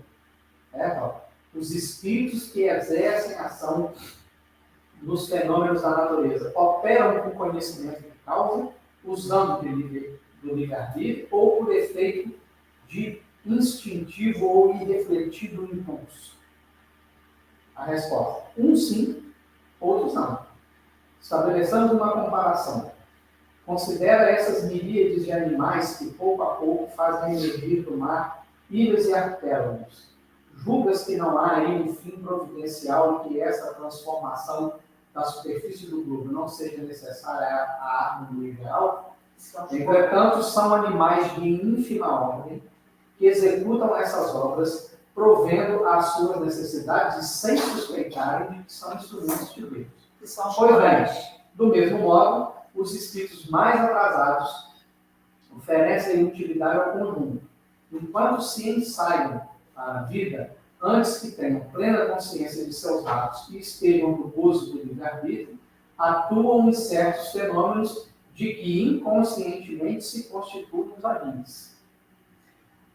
Os espíritos que exercem a ação dos fenômenos da natureza operam com conhecimento de causa, usando do livre-arbítrio ou por efeito de instintivo ou irrefletido impulso? A resposta: sim, outros não. Estabelecendo uma comparação. Considera essas miríades de animais que pouco a pouco fazem emergir do mar ilhas e arquipélagos. Julgas que não há aí um fim providencial e que essa transformação da superfície do globo não seja necessária à harmonia geral? Entretanto, são animais de ínfima ordem que executam essas obras, provendo às suas necessidades sem suspeitarem de que são instrumentos de Deus. Que são Pois bem, do mesmo modo, os espíritos mais atrasados oferecem utilidade ao conjunto, enquanto se ensaiam a vida antes que tenham plena consciência de seus atos e estejam no gozo do livre-arbítrio, atuam em certos fenômenos de que inconscientemente se constituem os agentes.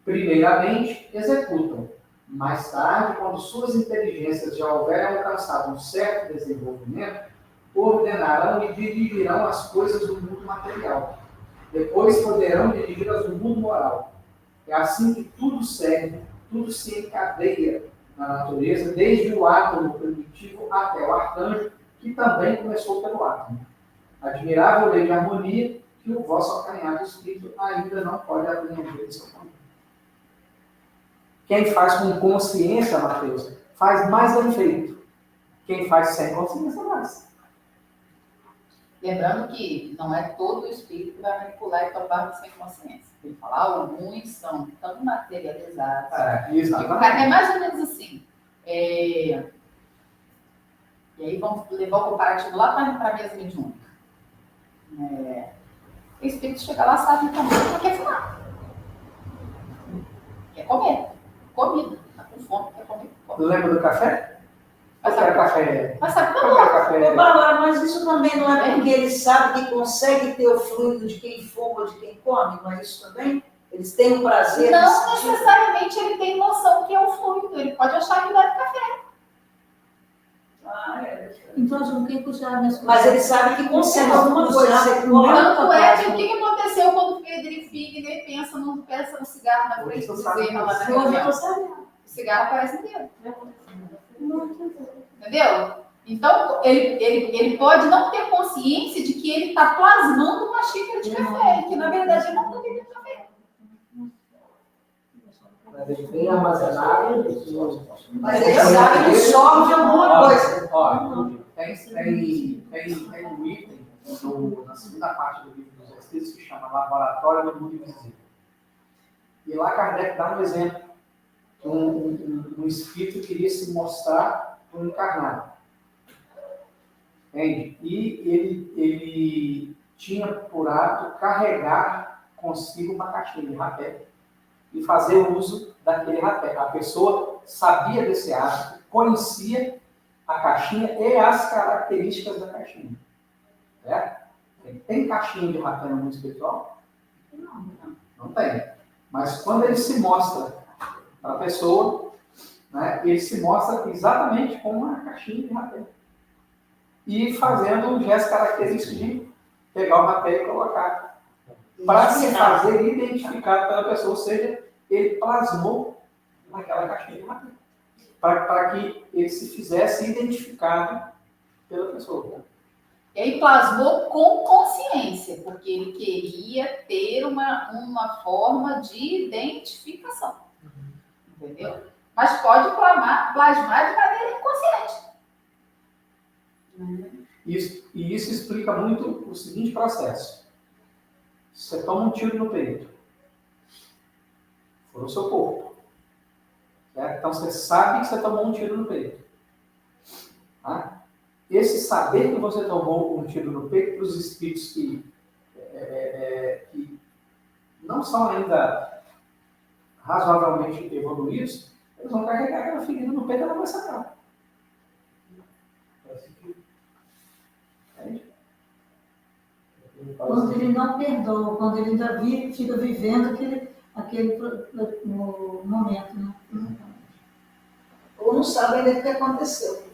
Primeiramente, executam. Mais tarde, quando suas inteligências já houverem alcançado um certo desenvolvimento, ordenarão e dirigirão as coisas do mundo material. Depois poderão dirigi-las do mundo moral. É assim que tudo segue, tudo se encadeia na natureza, desde o átomo primitivo até o arcanjo, que também começou pelo átomo. Admirável lei de harmonia que o vosso acanhado espírito ainda não pode apreender de seu caminho. Quem faz com consciência, Mateus, faz mais bem feito. Quem faz sem consciência, faz. Lembrando que não é todo o espírito que vai manipular e tomar sem consciência. Tem que falar, alguns são tão materializados. Exatamente. É mais ou menos assim. E aí vamos levar o comparativo lá para a mesa mediúnica. O espírito chega lá, sabe também que não quer fumar. Quer comer. Comida. Está com fome, quer comer. Lembra do café? Mas Qual era café? Mas sabe Qual era café? Ô, Bárbara, mas isso também não é porque eles sabem que consegue ter o fluido de quem fuma ou de quem come, não é isso também? Eles têm o prazer. não necessariamente ele tem noção que é o fluido. Ele pode achar que dá café. Então, o que puxar nesse Mas eles sabem que consegue alguma coisa. Tanto é que o que aconteceu quando o Friedrich Figner pensa no cigarro na frente do Bezerra lá na Hoje eu reunião? estou sabendo. O cigarro aparece inteiro. Entendeu? Então, ele pode não ter consciência de que ele está plasmando uma xícara de café, que na verdade ele não está bebendo café. Mas ele tem armazenado. Mas eles sabem que some de alguma coisa. Tem um item na segunda parte do livro dos Espíritos que chama Laboratório do Mundo Invisível. E lá Kardec dá um exemplo. Um espírito queria se mostrar para um encarnado. Entende? E ele tinha por hábito carregar consigo uma caixinha de rapé e fazer uso daquele rapé. A pessoa sabia desse hábito, conhecia a caixinha e as características da caixinha. Certo? Tem caixinha de rapé no mundo espiritual? Não tem. Mas quando ele se mostra para a pessoa, né, ele se mostra exatamente com uma caixinha de rapé. E fazendo um gesto característico de pegar o rapé e colocar. Para se fazer identificado pela pessoa, ou seja, ele plasmou naquela caixinha de rapé. Para que ele se fizesse identificado pela pessoa. E aí plasmou com consciência, porque ele queria ter uma forma de identificação. Entendeu? Mas pode plasmar de maneira inconsciente. Isso explica muito o seguinte processo. Você toma um tiro no peito. Foi no seu corpo. Certo? Então você sabe que você tomou um tiro no peito. Tá? Esse saber que você tomou um tiro no peito, para os espíritos que não são ainda razoavelmente evoluídos, eles vão carregar aquela ferida no peito e ela vai sacar. Quando ele não perdoa, quando ele ainda fica vivendo aquele momento, né? Ou não sabem ainda o que aconteceu.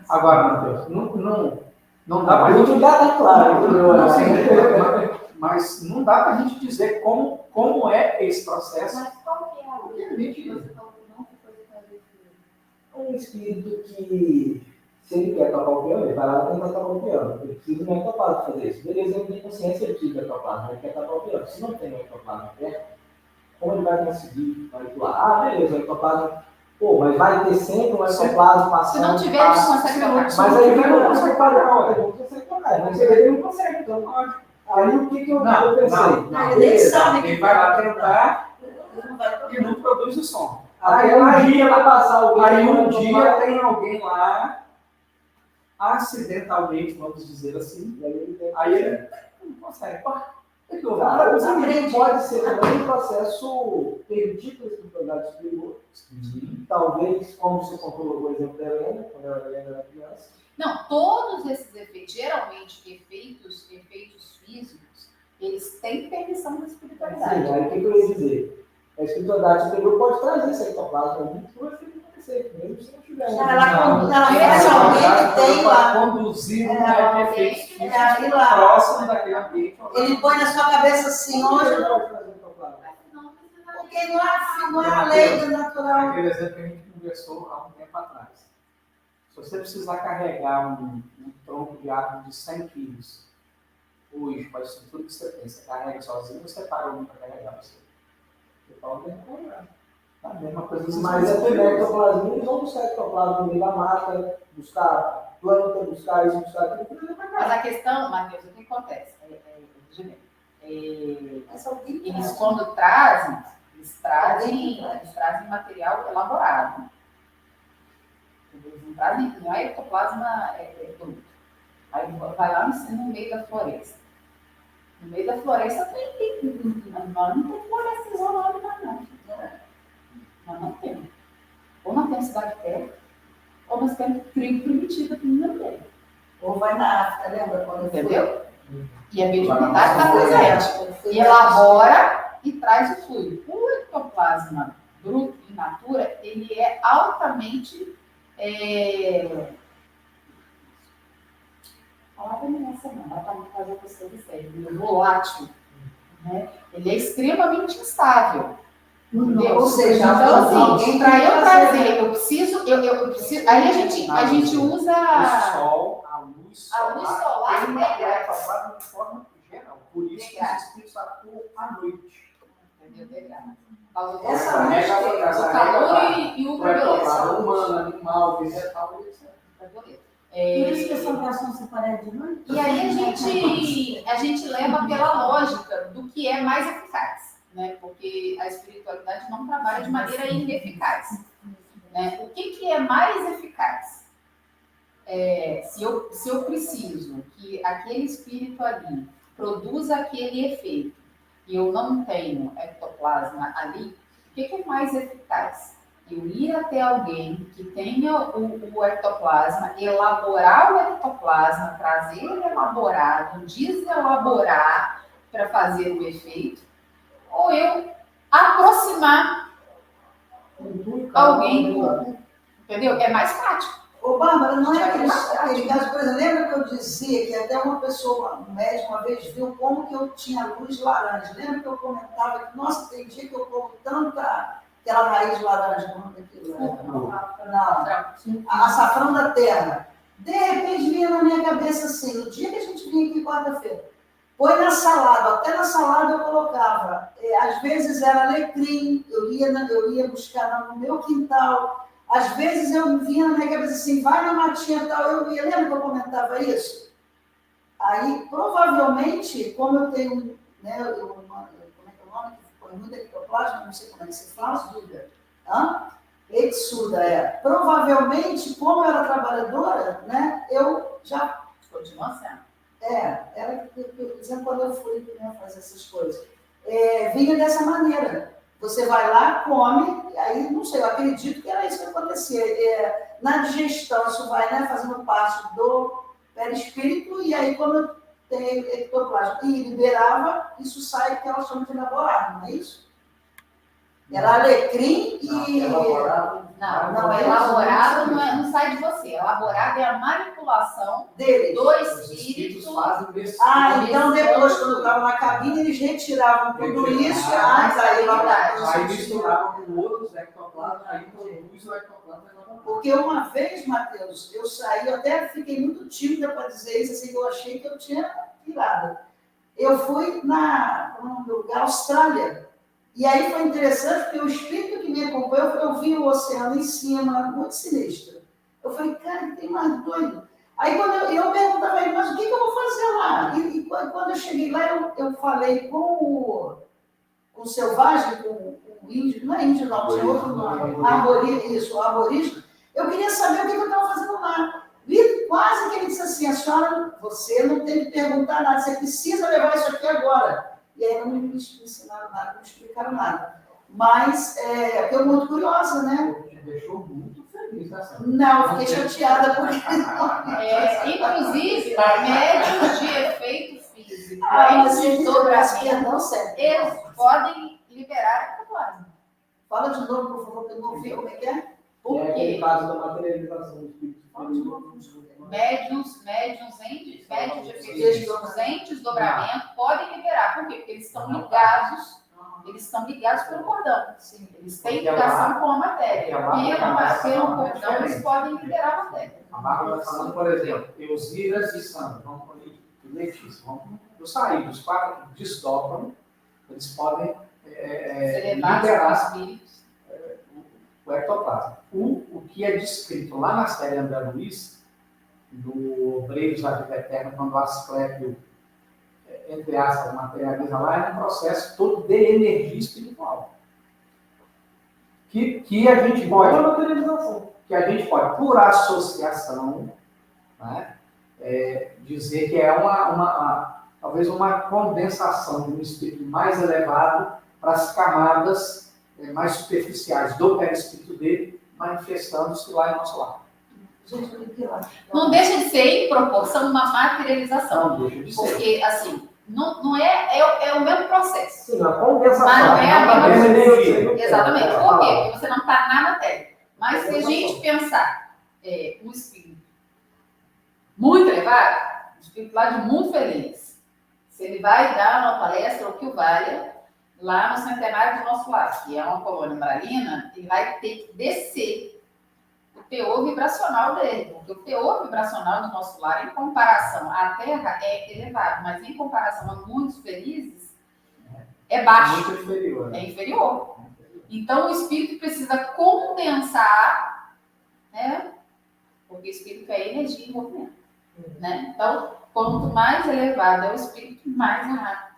Agora, Matheus, não dá para a gente... Tá claro. Mas não dá para a gente dizer como é esse processo. Mas qual que é a Um espírito que, se ele quer tocar o piano, ele vai lá tentar tocar o piano. Ele precisa de um ectoplasma para fazer isso. Beleza, ele tem consciência, ele precisa de ectoplasma, ele quer tocar o piano. Se não tem um ectoplasma perto, como ele vai conseguir manipular? Ah, beleza, o ectoplasma. Pô, mas vai ter sempre um ectoplasma passando. Se não tiver, ele não consegue tocar. Mas aí ele não consegue pagar, não. Ele não consegue tocar. Mas ele não consegue, então pode. Aí o que eu pensei? Ele nem sabe Ele vai lá tentar Não vai e não produz o som. Aí um dia vai passar alguém. Aí um dia tem alguém lá, acidentalmente, vamos dizer assim, aí ele não consegue. Cara, você também pode ser também um processo perdido pela espiritualidade superior. Talvez, como você contou o exemplo da Helena, quando a Helena era criança. Não, todos esses efeitos, geralmente efeitos físicos, eles têm permissão da espiritualidade. Sim, aí o que eu ia dizer? A espiritualidade superior pode trazer esse ectoplasma ali para o efeito acontecer, mesmo se não tiver. Ela realmente tem lá. Conduzir um efeito físico ali lá. próximo daquele ambiente. Ele põe na sua cabeça assim, hoje. Pode trazer ectoplasma. porque não é a lei natural. Aquele exemplo que a gente conversou há um tempo atrás. Se você precisar carregar um tronco de árvore de 100 quilos, hoje, com a estrutura que você tem, você carrega sozinho, você paga alguém para carregar você. Você pode carregar. A mesma coisa. Mas é tudo ectoplasma, eles vão buscar ectoplasma no meio da mata, buscar planta, buscar isso, buscar aquilo. Mas a questão, Matheus, o que acontece? Eles quando trazem, eles trazem material elaborado. Eles não trazem, não é ectoplasma bruto. Aí vai lá no meio da floresta. No meio da floresta tem animal, não tem floresta isolada, não. Nós não temos. Ou nós temos cidade perto, ou nós temos tribo primitiva que não tem. Ou vai na África, lembra quando Entendeu? E a mediunidade está presente. E elabora e traz o fluido. O ectoplasma bruto, in natura, ele é altamente... A palavra não é essa não, ela está muito fazer questão de sério, volátil. Né? Ele é extremamente instável. Entendeu? Ou seja, então, assim, para eu trazer, eu preciso. Aí a gente usa. O sol, a luz solar tem uma ectoplasma de forma geral. Por isso que os espíritos atuam à noite. Entendeu? Essa o calor e o ectoplasma humano, animal, vegetal, etc. Por isso que são orações separadas de noite? E aí a gente leva pela lógica do que é mais eficaz, né? Porque a espiritualidade não trabalha de maneira ineficaz. Né? O que é mais eficaz? Se eu preciso que aquele espírito ali produza aquele efeito e eu não tenho ectoplasma ali, o que é mais eficaz? Eu ir até alguém que tenha o ectoplasma, elaborar o ectoplasma, trazer ele elaborado, deselaborar para fazer o efeito, ou eu aproximar alguém, entendeu? É mais prático. Ô, Bárbara, não é aquele caso, por exemplo, lembra que eu dizia que até uma pessoa, um médico, uma vez viu como que eu tinha luz laranja? Lembra que eu comentava que, nossa, tem dia que eu como tanta... Aquela raiz laranja, como é aquilo? Não. Açafrão da terra. De repente vinha na minha cabeça assim, no dia que a gente vinha aqui quarta-feira, põe na salada, até na salada eu colocava. Às vezes era alecrim, eu ia buscar no meu quintal. Às vezes eu vinha na minha cabeça assim, vai na matinha tal, eu ia. Lembra que eu comentava isso? Aí, provavelmente, como eu tenho, né, como é que é o nome? Muito ectoplasma, não sei como é que se fala. Exuda. Exuda, Provavelmente, como eu era trabalhadora, né, eu já... Continua sendo. Era dizendo quando eu fui, né, fazer essas coisas. Vinha dessa maneira. Você vai lá, come, e aí, não sei, eu acredito que era isso que acontecia. Na digestão, isso vai, né, fazendo parte do perispírito, e aí quando tem ectoplasma e liberava, isso sai que ela chama de elaborado, não é isso? Era alecrim e... Elaborado não sai de você. Elaborado é a manipulação deles. Do espírito. Então depois, quando eu estava na cabine, eles retiravam tudo isso, aí misturavam com outros ectoplasmas, aí produz o ectoplasma. Porque uma vez, Matheus, eu saí, eu até fiquei muito tímida para dizer isso, assim, eu achei que eu tinha virado. Eu fui no lugar Austrália. E aí foi interessante, porque o espírito que me acompanhou, eu vi o oceano em cima, muito sinistro. Eu falei, cara, tem mais doido. Aí quando eu perguntava a ele, mas o que eu vou fazer lá? E quando eu cheguei lá, eu falei com o selvagem, com o índio, não é índio não, tinha outro nome, aborígene. Eu queria saber o que eu estava fazendo lá. E quase que ele disse assim, a senhora, você não tem que perguntar nada, você precisa levar isso aqui agora. E aí não me ensinaram nada, não me explicaram nada. Mas eu fiquei muito curiosa, né? Te deixou muito feliz, né? Não, fiquei chateada porque... Inclusive, médios de efeito físico, eles podem liberar ectoplasma. Fala de novo, por favor, que eu não vi como é que é. Por quê? No caso da materialização do espírito. Médios de efeito em desdobramento podem liberar. Por quê? Porque eles estão ligados Eles estão ligados pelo cordão. Sim. Eles têm Porque a ligação com a matéria. porque a marca Pelo é cordão, diferente. eles podem liderar a matéria. A Bárbara está falando, por exemplo, Elziras e Sandra, vamos por aí, e Letícia, vamos sair, dos 4 que desdobram, eles podem Ser levados liderar pelos espíritos. o ectoplasma. O que é descrito lá na série André Luiz, do Obreiros da Vida Eterna, quando o Asclépio, entre aspas, materializa lá, é um processo todo de energia espiritual. Que a gente pode, que a gente pode, por associação, né, dizer que é talvez uma condensação de um espírito mais elevado para as camadas mais superficiais do perispírito dele, manifestando-se lá em nosso lar. Gente, o que eu acho? Não deixa de ser em proporção uma materialização. Não deixa de ser. Porque, assim, não é o mesmo processo. Sim, a condensação. Mas não é a mesma energia. Exatamente. Por quê? Porque você não está na matéria. Mas se a gente pensar um espírito muito elevado, um espírito lá de muito feliz, se ele vai dar uma palestra ou que o valha, lá no centenário do nosso lar, que é uma colônia maralina, ele vai ter que descer o teor vibracional dele, porque o teor vibracional do nosso lar, em comparação à Terra, é elevado, mas em comparação a muitos felizes, é baixo, Muito inferior. é inferior. Então, o espírito precisa condensar, né? Porque o espírito é energia em movimento, né? Então, quanto mais elevado é o espírito, mais rápido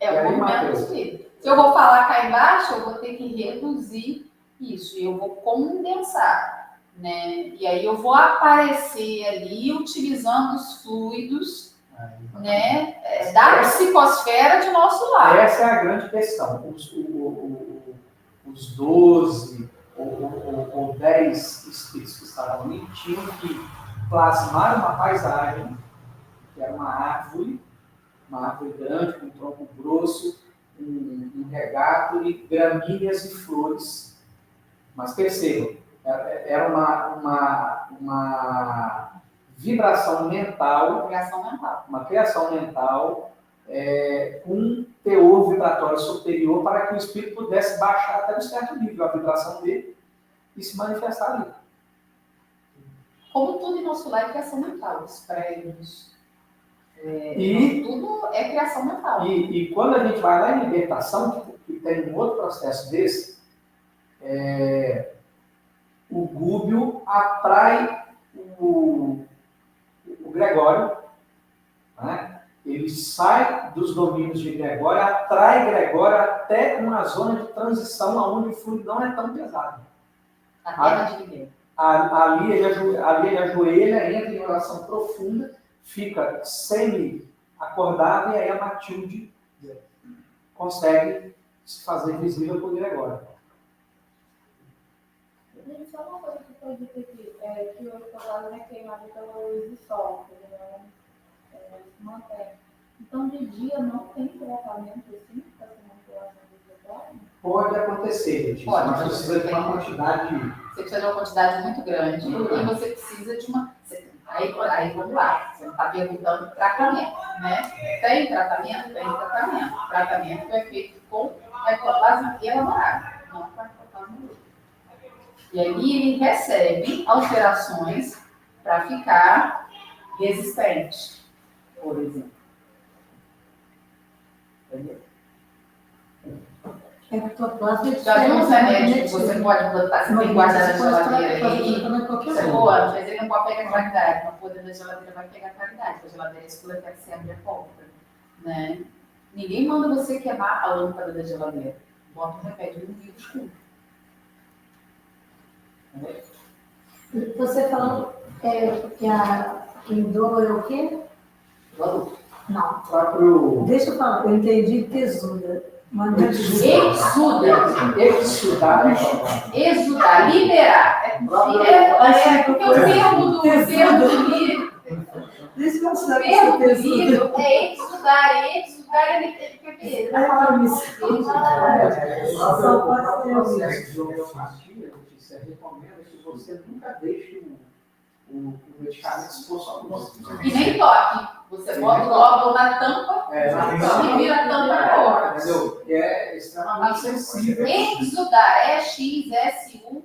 é o movimento do espírito. Se eu vou falar cá embaixo, eu vou ter que reduzir isso, e eu vou condensar, né? E aí eu vou aparecer ali utilizando os fluidos, né, da psicosfera de nosso lar. Essa é a grande questão. Os 12 ou 10 espíritos que estavam ali tinham que plasmar uma paisagem, que era uma árvore grande, com um tronco grosso, um regato e gramíneas e flores. Mas percebam, era uma vibração mental, uma criação mental com um teor vibratório superior para que o espírito pudesse baixar até um certo nível a vibração dele e se manifestar ali. Como tudo em nosso lar é criação mental, os prédios, tudo é criação mental. E quando a gente vai lá em libertação, que tem um outro processo desse, o Gúbio atrai o Gregório, né? Ele sai dos domínios de Gregório, atrai Gregório até uma zona de transição onde o fluido não é tão pesado. A terra de ninguém. Ali ele ajoelha, entra em oração profunda, fica semi-acordado e aí a Matilde consegue se fazer visível por Gregório. Gente, só uma coisa que eu pode dizer aqui, que o ectoplasma é queimado pela luz do sol, ele não se mantém. Então, de dia não tem tratamento assim para essa manipulação do ectoplasma? Pode acontecer, Letícia, Pode, mas precisa de uma quantidade. Você precisa de uma quantidade muito grande e você precisa de uma. Aí vamos lá, você não está perguntando tratamento, né? Tem tratamento? Tem tratamento. O tratamento é feito com ectoplasma elaborado, não com ectoplasma livre. E aí ele recebe alterações para ficar resistente, por exemplo. Entendeu? Ectoplasma Já viu uns remédios que você pode botar, você tem que guardar na geladeira aí? Você pode, mas ele não pode pegar claridade. Não pode na geladeira, vai pegar claridade, porque a geladeira é escura até que você abre a porta. Né? Ninguém manda você queimar a lâmpada da geladeira. Bota um remédio no vidro escuro. Você falou que a indolo é o quê? Não. Próprio Deixa eu falar, eu entendi tesuda. Mas não é Exudar, liberar. Porque o termo do livro Deixa eu o saber termo do tesuda. livro é exudar ele Só pode ser isso. processo de homeopatia, Letícia, recomenda que você nunca deixe o medicamento exposto à luz. E nem toque. Você bota o glóbulo na tampa e vira a tampa agora. Entendeu? tornar sensível. Exudar, E-X-S-U-D-A-R.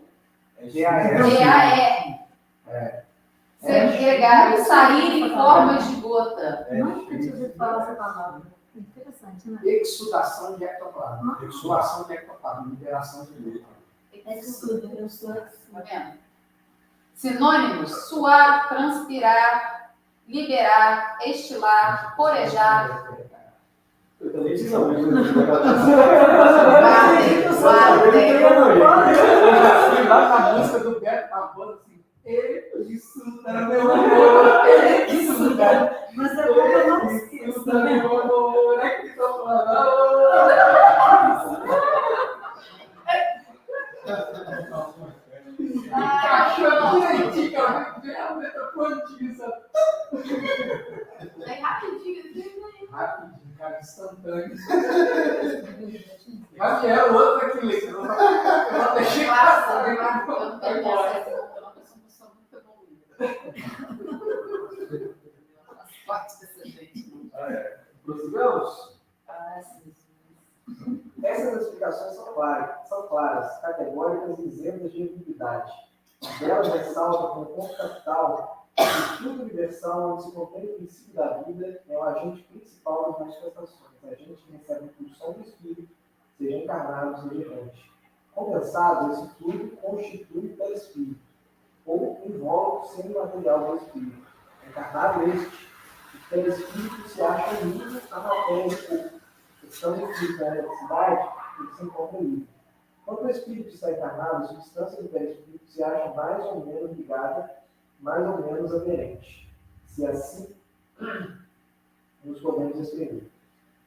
Ser gregário, sair em formas de gota. Nunca tinha ouvido falar essa palavra. Interessante, né? Exudação de ectoplasma. Exudação de ectoplasma. Liberação de gota. É tudo, eu sou Tá vendo? Sinônimos: suar, transpirar, liberar, estilar, corejar. Eu também disse não. Eu já fui lá na música do Beto Barbosa assim. Isso tá meu amor. Isso tá. Mas é como eu não esqueço. Isso tá meu amor. É que tô falando. Encaixou direitinho, cara. Realmente a plantinha, sabe? Aí rapidinho, Rapidinho, cara, instantâneo. Mas é outra que lê. Eu não deixei passar. eu não tenho essa, eu não sou muito evoluída. Faz parte dessa gente. Prossigamos? Ah, sim. Essas explicações são claras, categóricas e isentas de ambiguidade. Delas ressalta como ponto capital que o estudo universal, onde se contém o princípio da vida, é o agente principal das manifestações, agente que recebe impulsão do espírito, seja encarnado, seja errante. Condensado, esse fluido constitui perispírito, ou invólucro semimaterial do espírito. Encarnado este, o perispírito se acha unido à matéria do corpo. Estando inscrito na eletricidade, ele se encontra livre. Quando o espírito está encarnado, a substância do perispírito se acha mais ou menos ligada, mais ou menos aderente. Se assim nos podemos escrever.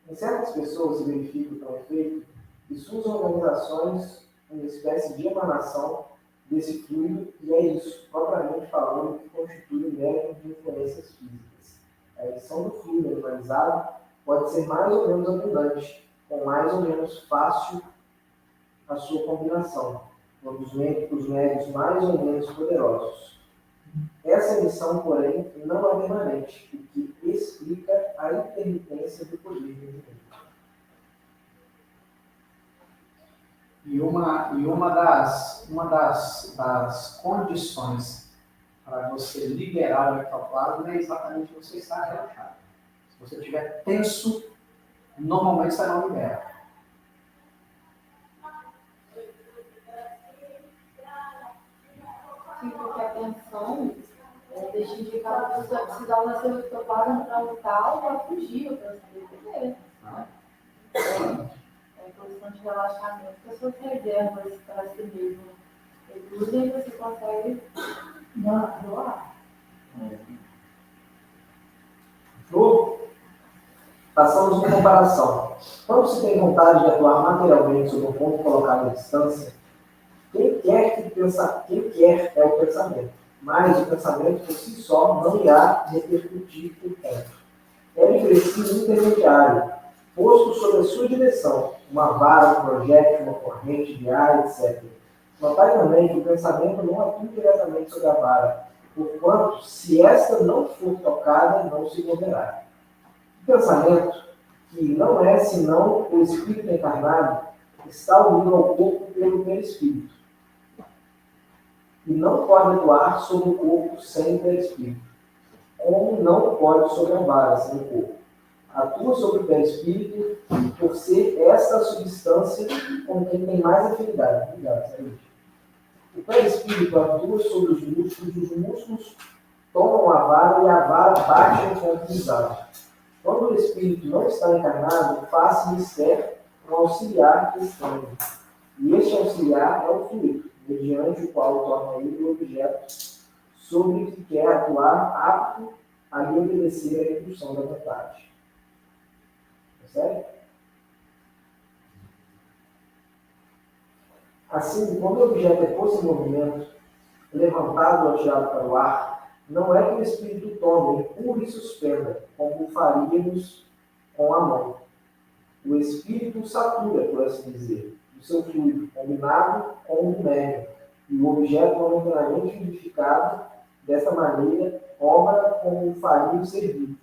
Em certas pessoas se verifica o efeito que suas organizações uma espécie de emanação desse fluido, e é isso, propriamente falando, que constitui o mérito de influências físicas. A edição do fluido animalizado pode ser mais ou menos abundante, com mais ou menos fácil a sua combinação, quando os médicos médios mais ou menos poderosos. Essa emissão, porém, não é permanente, o que explica a intermitência do poder mediúnico. E uma das condições para você liberar o ectoplasma é exatamente você estar relaxado. Se você estiver tenso, normalmente você não libera. Sim, porque a tensão deixa indicado que você vai precisar uma ectoplasma para lutar ou para fugir, para se defender. É em posição de relaxamento que as suas reservas para si mesmo reduzem e você consegue doar. Passamos uma comparação. Quando se tem vontade de atuar materialmente sobre um ponto colocado à distância, quem quer é o pensamento, mas o pensamento por si só não irá repercutir o ponto. É preciso um intermediário, posto sob a sua direção, uma vara, um projétil, uma corrente de ar, etc. Notai também que o pensamento não atua diretamente sobre a vara, porquanto, se esta não for tocada, não se moverá. O pensamento, que não é senão o espírito encarnado, está unido ao corpo pelo perispírito. E não pode atuar sobre o corpo sem o perispírito, como não pode sobre a vara sem o corpo. Atua sobre o perispírito por ser esta a substância com quem tem mais afinidade. Obrigado, Sérgio. O perispírito atua sobre os músculos tomam a vara e a vara bate no ponto visado. Quando o espírito não está encarnado, faz-se ser um auxiliar estranho. E este auxiliar é o fluido, mediante o qual torna ele o objeto sobre o que quer atuar, apto a lhe obedecer à impulsão da vontade. Percebe? Assim, quando o objeto é posto em movimento, levantado ou atirado para o ar, não é que o espírito tome, empurre e suspenda, como faríamos com a mão. O espírito satura, por assim dizer, do seu fluido, combinado com o do médium, e o objeto momentaneamente unificado, dessa maneira, obra como faria o servir,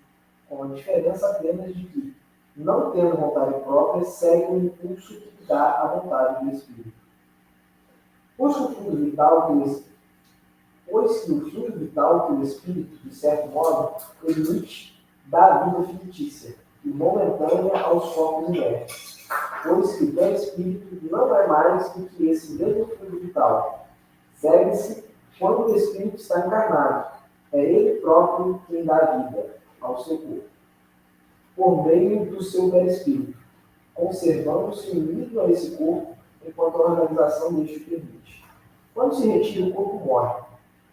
com a diferença apenas de que, não tendo vontade própria, segue o impulso que dá a vontade do Espírito. Pois que o fluido vital que o Espírito, de certo modo, emite, dá a vida fictícia e momentânea aos corpos inertes. Pois que o perispírito não é mais do que esse mesmo fluido vital. Segue-se quando o Espírito está encarnado. É ele próprio quem dá vida ao seu corpo, por meio do seu perispírito, conservando-se unido a esse corpo enquanto a organização deste o permite. Quando se retira, o corpo morre.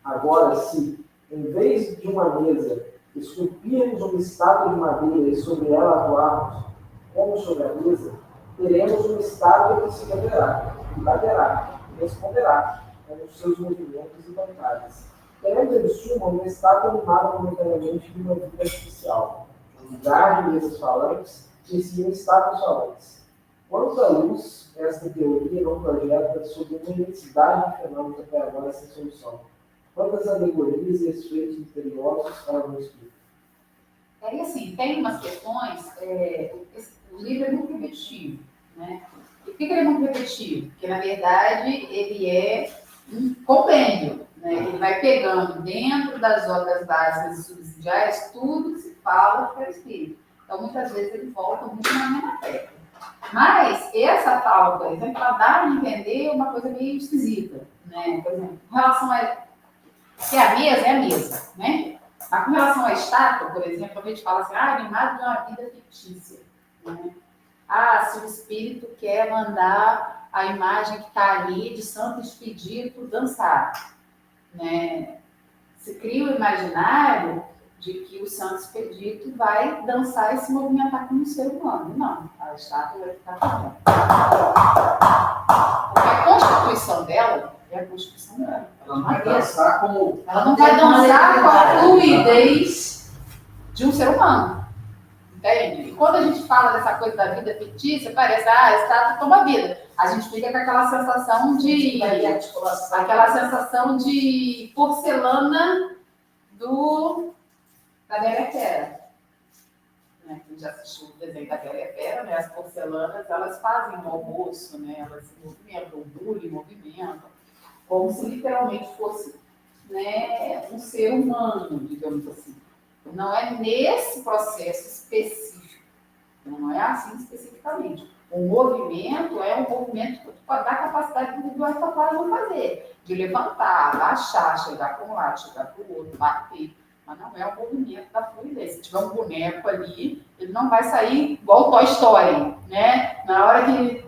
Agora, se, em vez de uma mesa, esculpirmos uma estátua de madeira e sobre ela atuarmos como sobre a mesa, teremos uma estátua que se moverá, e baterá, e responderá com os seus movimentos e vantagens. Teremos, em suma, uma estátua animada momentaneamente de uma vida artificial. Um lugar de mesas falantes e em cima estátuas falantes. Quanto à luz, esta teoria não projeta sobre uma imensidade de fenômenos até agora sem solução. Quantas alegorias e efeitos misteriosos para o Espírito? Aí, assim, tem umas questões, o livro é muito repetitivo, né? E por que ele é muito repetitivo? Porque, na verdade, ele é um compêndio, né? Ele vai pegando dentro das obras básicas e subsidiárias tudo que se fala para o Espírito. Então, muitas vezes, ele volta muito na mesma tecla. Mas, essa tal, por exemplo, ela dá a entender uma coisa meio esquisita, né? Por exemplo, em relação a... Se é a mesa, né? Mas com relação à estátua, por exemplo, a gente fala assim, animado de uma vida fictícia. Né? Se o espírito quer mandar a imagem que está ali de Santo Expedito dançar. Né? Se cria o imaginário de que o Santo Expedito vai dançar e se movimentar como um ser humano. Não, a estátua vai ficar também. Porque a constituição dela é a constituição dela. Ela não vai dançar como... Ela não vai dançar com a fluidez de um ser humano. Entende? E quando a gente fala dessa coisa da vida fictícia, parece, estátua toma vida. A gente fica com aquela sensação de... Aquela sensação de porcelana da Bela e a Fera. Né? Quem já assistiu o desenho da Bela e a Fera, né? As porcelanas, elas fazem um almoço, né? Elas se movimentam, o bule movimentam, como se literalmente fosse, né, um ser humano, digamos assim. Não é nesse processo específico, não é assim especificamente. O movimento é um movimento que dá capacidade do ectoplasma não fazer, de levantar, baixar, chegar para um lado, chegar para o outro, bater. Mas não é o movimento da fluidez. Se tiver um boneco ali, ele não vai sair igual o Toy Story, né? Na hora que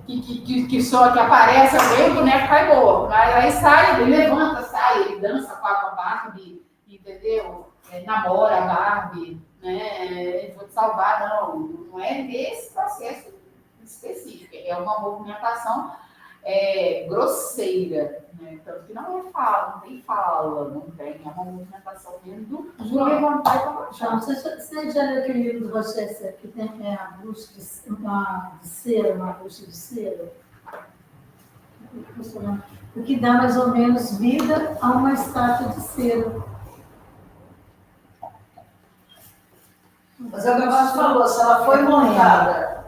aparece alguém, o boneco cai morto. Mas aí sai, ele levanta, sai, ele dança com a Barbie, entendeu? Namora a Barbie, né? Vou te salvar, não é nesse processo específico. É uma movimentação grosseira, né? Tanto que não tem fala, não tem, é uma movimentação mesmo de levantar e para baixar. Você já leu aquele livro do Rochester que tem a bruxa de cera, uma bruxa de cera? O que dá mais ou menos vida a uma estátua de cera. Mas é o que você falou, se ela foi montada,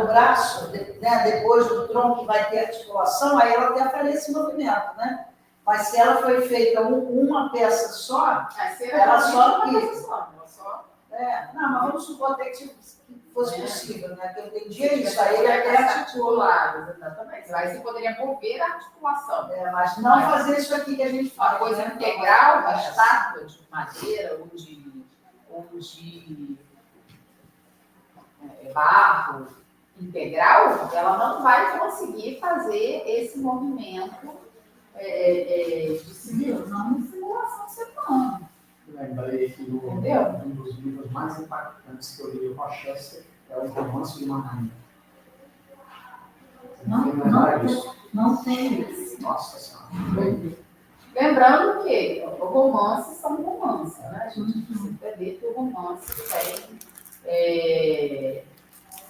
o braço, né, depois do tronco vai ter articulação, aí ela até aparece esse movimento, né? Mas se ela foi feita uma peça só, ela só que... Não, mas vamos supor até que fosse possível, né? Que eu entendi isso, aí ele até articulado. Exatamente. Aí você poderia mover a articulação. Mas não fazer isso aqui que a gente fala. Uma coisa integral, uma estátua de madeira ou de barro integral, ela não vai conseguir fazer esse movimento de simulação do ser humano. Lembrei que um dos livros mais impactantes que eu li, o Rochester, é o Romance de uma Rainha. Não tem isso. Nossa Senhora. Lembrando que romances são romances, né? A gente precisa entender que o romance é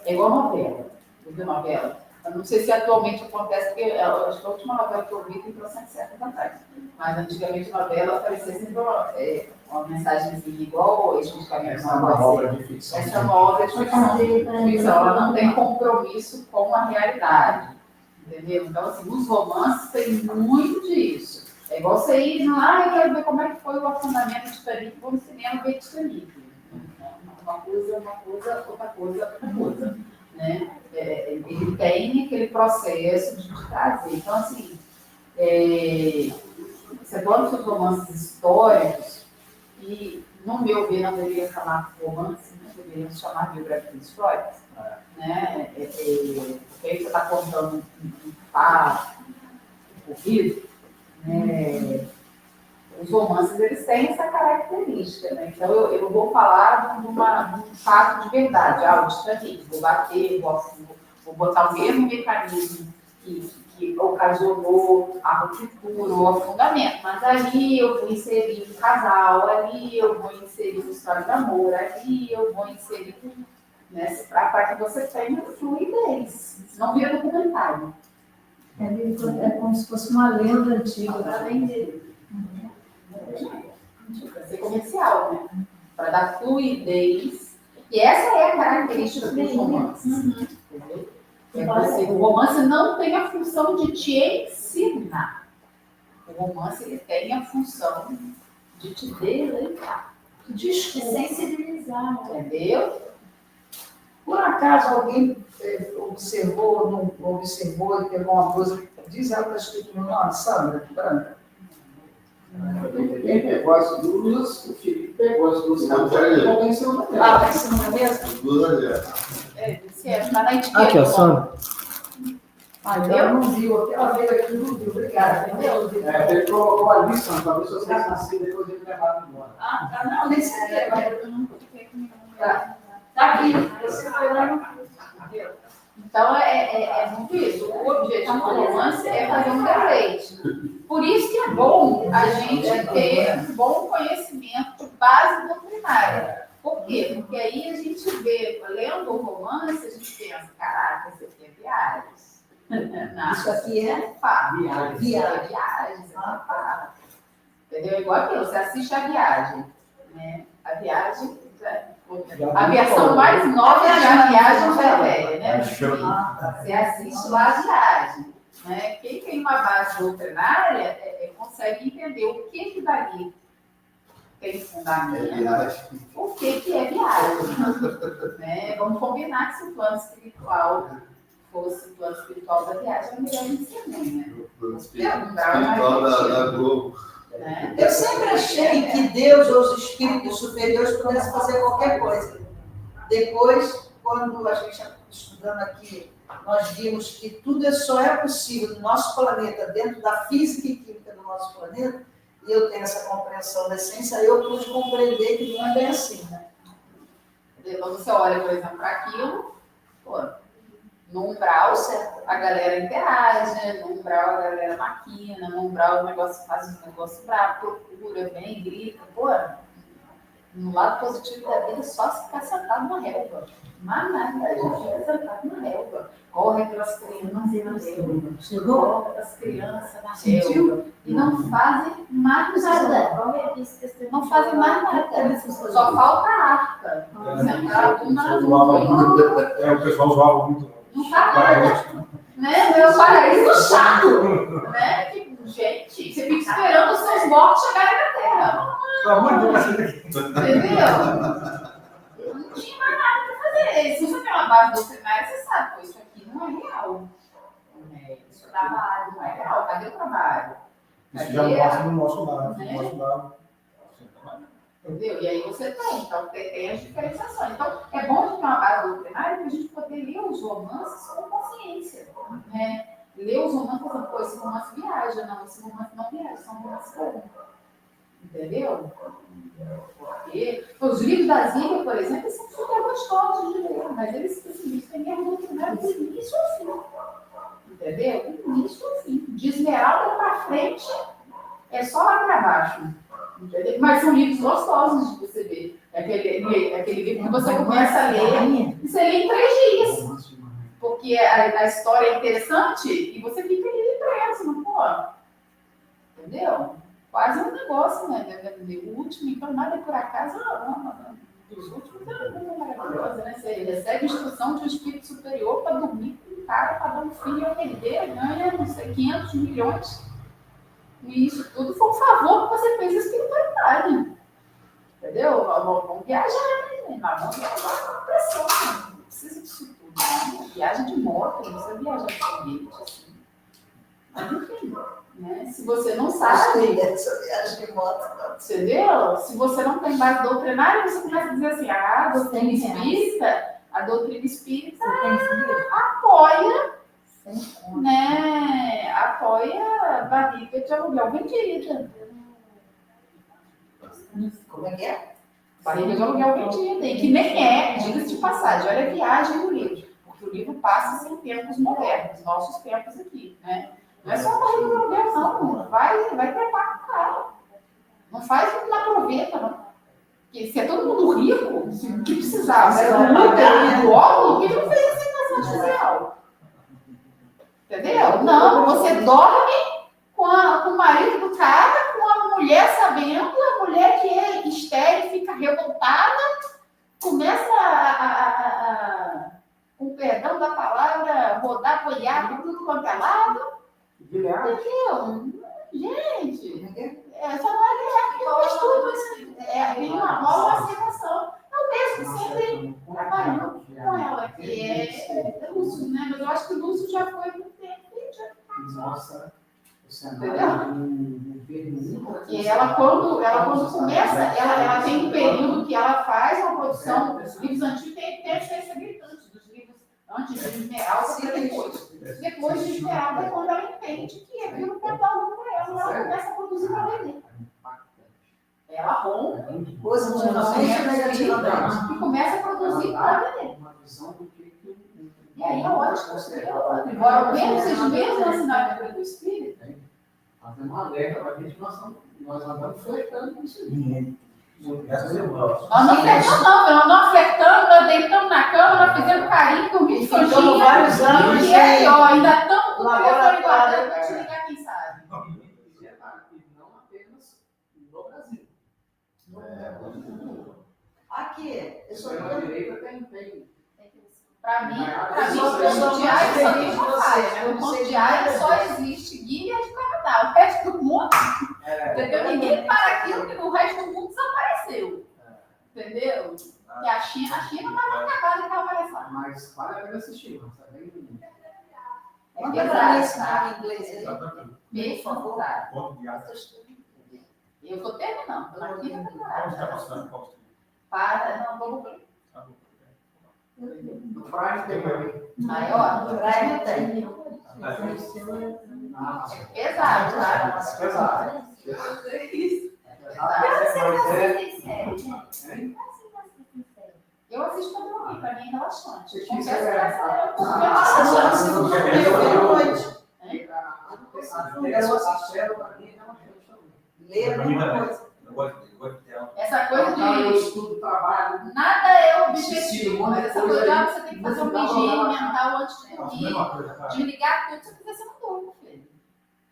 igual novela. Entendeu novela? Eu não sei se atualmente acontece, porque acho que a última novela que eu vi tem 300 anos atrás. Mas antigamente a novela aparecia sempre uma mensagenzinha igual hoje, antigamente. Essa é uma obra de ficção. Essa é uma obra de ficção. Ela não tem compromisso com a realidade. Entendeu? Então, assim, os romances têm muito disso. É igual você ir lá, eu quero ver como é que foi o afundamento de Titanic, vou no cinema ver Titanic. Uma coisa, outra coisa. Né? Ele tem aquele processo de trazer. Então, assim, você gosta dos romances históricos, e, no meu ver, não deveria chamar romance, né? Deveríamos chamar biografias históricas. Né? Porque aí você está contando um fato, um ocorrido, né? Os romances, eles têm essa característica, né? Então, eu vou falar de um fato de verdade. O Titanic, vou bater, vou botar o mesmo mecanismo que ocasionou a ruptura, o afundamento. Mas ali eu vou inserir um casal, ali eu vou inserir uma história de amor, ali eu vou inserir... Né, para que você tenha fluidez, não vira documentário. É como se fosse uma lenda antiga. Para vender. Para ser comercial, né? Para dar fluidez. E essa é a característica dos romances. O romance não tem a função de te ensinar. O romance ele tem a função de te deleitar. De sensibilizar. Entendeu? Por acaso alguém observou, não observou e pegou uma coisa, diz ela está escrito no nome, Sandra, branca. Quem pegou as duas, o Felipe pegou as duas. Alguém em cima da mesa. Ah, está em cima da mesa? Está na etiqueta. Aqui, ó, Sandra. Ah, então ela não viu, ela veio aqui e não viu, obrigada. Ele colocou ali, Sandra, talvez vocês nasciam depois ele levaram embora. Ah, não, nem sei. Eu não fiquei com nenhum. Está aqui, você foi lá no... Então, é muito isso. O objetivo do romance é fazer um deleite. Por isso que é bom a gente ter um bom conhecimento de base doutrinária. Por quê? Porque aí a gente vê, lendo o romance, a gente pensa, caraca, isso aqui é viagem. Isso aqui é Viagem. Entendeu? Igual aquilo, você assiste a viagem. Né? A viagem... A versão mais nova é a viagem já velha, né? Você assiste lá a viagem. Né? Quem tem uma base doutrinária consegue entender o que dali tem fundamento, o que é viagem. Né? Vamos combinar que se o plano espiritual fosse o plano espiritual da viagem, é melhor ensinar, né? O espiritual da Globo. Eu sempre achei que Deus ou os espíritos superiores pudessem fazer qualquer coisa. Depois, quando a gente está estudando aqui, nós vimos que tudo só é possível no nosso planeta, dentro da física e química do nosso planeta, e eu tenho essa compreensão da essência, eu pude compreender que não é bem assim, né? Quando você olha, por exemplo, para aquilo, no umbral, a galera interage, no umbral a galera maquina, no umbral o negócio faz um negócio bravo, procura, vem, grita, no lado positivo da vida, só se ficar sentado na relva. Mas nada, a gente fica sentado na relva. Corre pelas crianças na relva. Chegou pelas crianças na relva. E não fazem mais nada. Não fazem mais nada. Só falta a arca. Sentado na relva. O pessoal zoava muito. Não tá nada. Né? Meu paraíso chato. Né? Tipo, gente, você fica esperando os seus mortos chegarem na Terra. Entendeu? Não tinha mais nada para fazer. Se você tem uma base doutrinária, você sabe, pô, isso aqui não é real. Isso é trabalho, não é real. Cadê o trabalho? Isso já mostra no nosso lado. Entendeu? E aí você tem, então tem as diferenciações. Então, é bom ter uma base doutrinária para a gente poder ler os romances com consciência. Né? Ler os romances, por exemplo, esse romance viaja, não, esse romance não viaja, são romances bons. Entendeu? Porque os livros da Zília, por exemplo, são super gostosos de ler, mas eles têm erro doutrinário do início ao fim. Entendeu? Do início ao fim. De Esmeralda para frente, é só lá para baixo. Entendeu? Mas são livros gostosos de você ver. É aquele livro que você começa a ler e você lê em 3 dias. Porque a história é interessante e você fica ali preso, não pô? Entendeu? Quase um negócio, né? O último, então, nada é por acaso, os últimos é uma coisa maravilhosa, né? Você recebe instrução de um espírito superior para dormir com um cara, para dar um filho a perder, ganha, não sei, 500 milhões. E isso tudo foi um favor que você fez à espiritualidade. Entendeu? Vamos viajar, né? Mas vamos viajar com pressão, né? Não precisa disso tudo. Né? Viagem de moto, não precisa viajar de foguete, assim. Mas enfim, né? Se você não sabe. Essa viagem de moto. Entendeu? Se você não tem base doutrinária, você começa a dizer assim: a doutrina espírita apoia, né? Apoia barriga de aluguel vendida. Como é que é? Barriga de aluguel vendida. E que nem é, diga-se de passagem, olha a viagem do livro. Porque o livro passa em tempos modernos, nossos tempos aqui, né? Não é só barriga de aluguel, não. Vai trepar com o cara. Não faz uma proveta, não. Porque se é todo mundo rico, o que precisava era do útero e do óvulo, por que não fez aceitação artificial? Entendeu? Não, você dorme com o marido do cara, com a mulher sabendo, a mulher que é estéril fica revoltada, começa com perdão da palavra, rodar boiado, tudo quanto é lado. Entendeu? Gente, essa não é guerra que eu estudo. Tem uma aceitação. Eu mesmo sempre trabalhando com ela, que é Lúcio, né? Mas eu acho que o Lúcio já foi muito tempo. Nossa, o cenário do governo. Porque ela quando começa, ela tem um período que ela faz uma produção dos livros antigos, tem a diferença gritante dos livros antes de Esmeralda para depois. Depois de Esmeralda é quando ela entende que aquilo pode dar algum para ela, ela começa a produzir para vender. Ela rompe, positivamente ou negativamente. e começa a produzir para vender. Uma visão do que E aí é ótimo. Embora o mesmo seja o mesmo assinado do Espírito. fazendo um alerta para a gente, nós andamos flertando com isso aí. Nós não flertamos, nós deitamos na cama, nós fizemos carinho, dormimos Ficamos vários anos e aí, ó, ainda estamos com o telefone laboratório. guardado para te ligar, quem sabe. Não apenas no Brasil. Aqui, eu sou Na direita tem. Para mim, o ponto diário só tem uma falha, né? O ponto diário só existe Guiné de Canadá. O resto do mundo, entendeu? Ninguém para aquilo que o resto do mundo desapareceu. Entendeu? E a China estava acabada de aparecer. Mas vale a pena assistir, mas tá bem. Manda para mim esse nome em inglês aí. Por favor. Ponto de arte. Eu estou terminando, estou aqui na Onde está temporada. passando? Qual Para, não, vamos ver. No Prime tem também. Maior? Praia tem. Ah, É pesado, tá? pesado. Isso. Eu assisto todo mundo, para mim é relaxante. Eu confesso que essa é um pouco relaxante. Ler a mesma coisa. Essa coisa Eu de estudo, trabalho. nada é objetivo, mas essa coisa de você tem que fazer uma higiene mental antes de dormir, desligar tudo. Se eu quiser, você não durma, filho.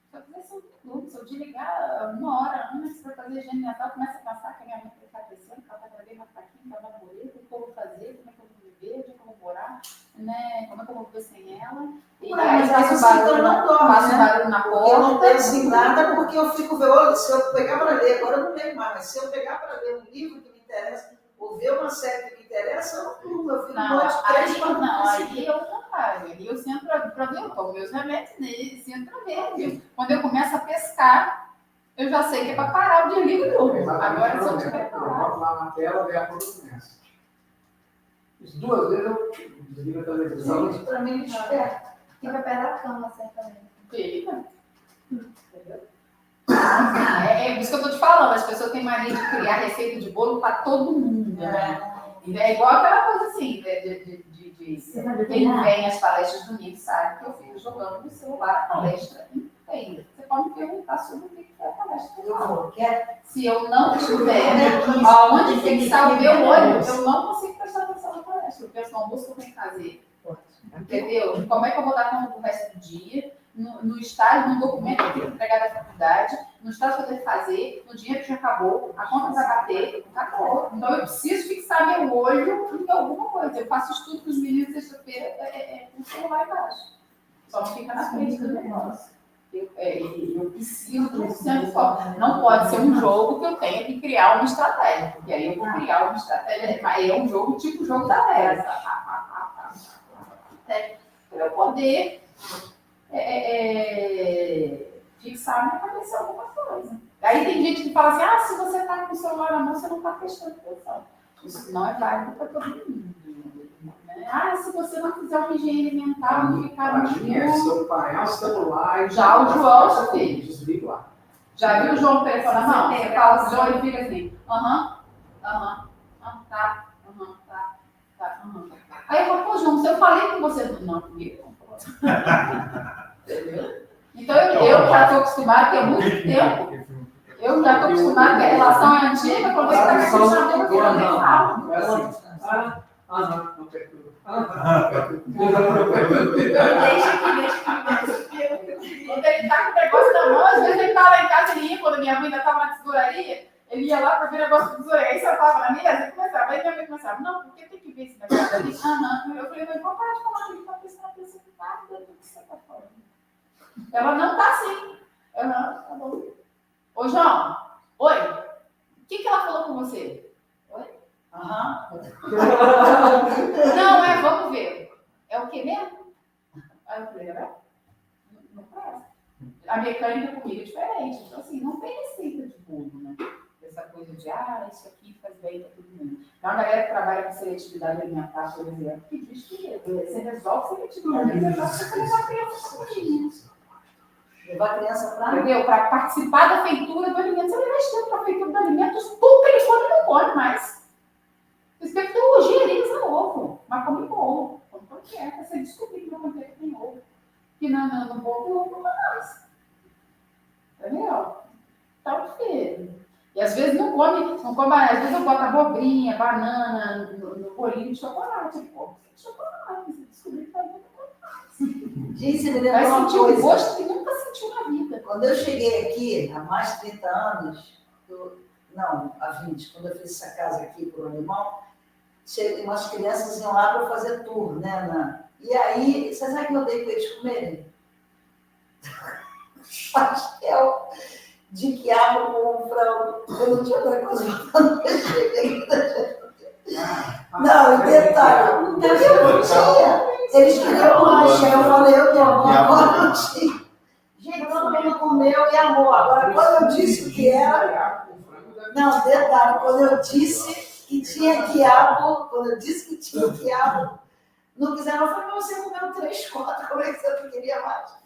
Se eu quiser, você não durma. Se eu desligar 1 hora antes para fazer higiene mental, começa a pensar que a minha mãe está crescendo, que ela está cada vez mais fraquinha, que ela vai morrer, o que eu vou fazer, como é que eu vou viver, onde é que eu vou morar, né? Como é que eu vou viver sem ela. E aí Mas faço esse barulho, não dorme, faço né? barulho na Porque eu não porta. penso em nada, porque eu fico vendo, se eu pegar para ler, agora eu não leio mais, mas se eu pegar para ler um livro que me interessa, ou ver uma série que me interessa, eu não durmo, eu fico Não, noite, 3, 4 aí eu não paro. Aí eu sento para ver, eu tomo meus remédios nele, sento para ver. Viu? Quando eu começo a pescar, eu já sei que é para parar o desligo e durmo. Agora, se eu tiver Eu parado. boto lá na tela, daí a pouco começa. As 2 vezes eu desligo a televisão. Gente, para mim, me desperta. Fica perto da cama, certamente. Fica. Entendeu? É isso que eu tô te falando. As pessoas têm mania de criar receita de bolo para todo mundo, né? E é igual aquela coisa assim, quem vem às palestras do Nick sabe que eu fico jogando no celular a palestra inteira. Você pode me perguntar sobre o que foi a palestra. Eu vou, quer? Se eu não estiver aonde fixar o meu olho, eu não consigo prestar atenção na palestra. Eu penso no almoço que eu tenho que fazer. Entendeu? Como é que eu vou dar conta do resto do dia? No estágio, no documento que eu tenho que entregar da faculdade, no estágio que eu tenho que fazer, no dinheiro que já acabou, a conta vai bater, acabou. Então eu preciso fixar meu olho em alguma coisa. Eu faço estudo com os meninos sexta-feira, o celular embaixo. Só não fica na frente do negócio. Eu preciso sempre foco. Não pode ser um jogo que eu tenha que criar uma estratégia, porque aí eu vou criar uma estratégia, mas é um jogo tipo o jogo da reza. Para eu poder fixar minha cabeça em alguma coisa. Aí tem gente que fala assim, se você está com o celular na mão, você não está prestando atenção. Isso não é válido para todo mundo. Né? Se você não fizer uma higiene mental, não ficar no seu pai é o celular. Já o João, filho. Desliga lá. Já viu o João com o telefone na mão? Você fala com o João, ele fica assim, tá. Aí eu falo, pô, João, se eu falei com você, não, comigo não. Entendeu? Então eu já estou acostumada, que é muito tempo. Eu já estou acostumada, que a relação é antiga, quando ele está me chamando, eu não falo. É assim. Não perturba. Quando ele está com o negócio na mão, às vezes ele está lá em casa, ele ia, quando minha mãe ainda estava na tesouraria, ele ia lá para ver o negócio de tesouraria. Aí sentava na mesa e começava. Aí minha mãe começava, não, porque tem que ver esse negócio ali. Eu falei, mãe, vou parar de falar que ele está prestando atenção em nada do que você está falando. Ela não está assim. Tá bom. Ô, João, oi. O que ela falou com você? Oi? Não, vamos ver. É o que mesmo? Aí eu falei, não presta. A mecânica comigo é diferente. Então, assim, não tem receita de bolo, né? Essa coisa de, isso aqui faz bem para todo mundo. Então, a galera que trabalha com seletividade alimentar, por exemplo, que diz que você resolve seletividade alimentar, você tem uma criança sozinha. Levar a criança para... Entendeu? Para participar da feitura do alimento. Você leva esse tempo para a feitura do alimento, tudo que ele come, não come mais. Expectologia, eles não ovo, mas come bolo. Como que é? Você descobrir que não manteiga tem ovo. Que no bolo tem ovo, não mais. Entendeu? Então, filho. E às vezes não come, às vezes eu boto abobrinha, banana no bolinho de chocolate. Pô, chocolate, você descobriu que tá muito mais. Gente, me vai lembrou uma sentir coisa. um gosto que nunca sentiu na vida. Quando eu cheguei aqui, há mais de 30 anos, há 20, quando eu fiz essa casa aqui por um irmão, umas crianças iam lá para fazer tour, né? E aí, você sabe que eu dei para eles comerem? Pastel de quiabo com frango. Eu não tinha outra coisa para não, detalhe, eu não tinha. Eles queriam lanche, eu falei, eu não, agora não tinha. Gente, todo mundo comeu e amou. Agora, quando eu disse o que era... Não, detalhe, quando eu disse que tinha quiabo, não quiseram, eu falei, mas você comeu 3, 4, como é que você não queria mais?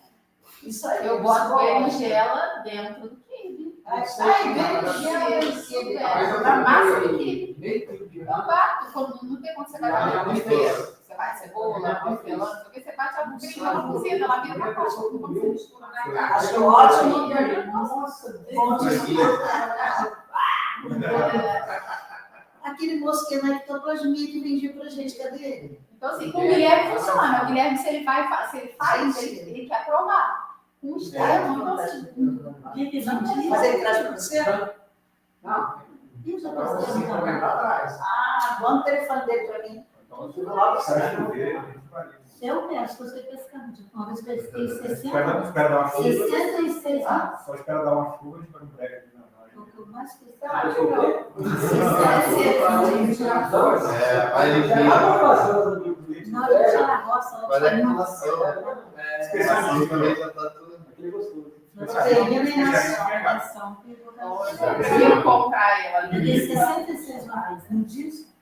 Isso aí. Eu boto berinjela dentro do quibe. Da massa do quibe. Eu bato, não tem como você bater a berinjela. Você vai cebola, hortelã, não sei o que, você bate a berinjela na cozinha, ela vira uma caixa, como você mistura na caixa. Acho ótimo. Aquele moço que é na ectoplasmia que vendia pra gente, cadê ele? Então, assim, com o Guilherme funciona. O Guilherme, se ele faz, ele quer provar. Com o externo, não assim. Mas ele traz pra você? Não. Manda o telefone dele pra mim. Eu peço, você pescando. Uma vez pesquei 66 anos. Só espera dar uma chuva e para um prego. O que eu mais pesquei. Aí Na hora de tirar a roça, vai dar relação. Especialmente também já está tudo. Eu comprar ela ali. Paguei 66 reais no disco.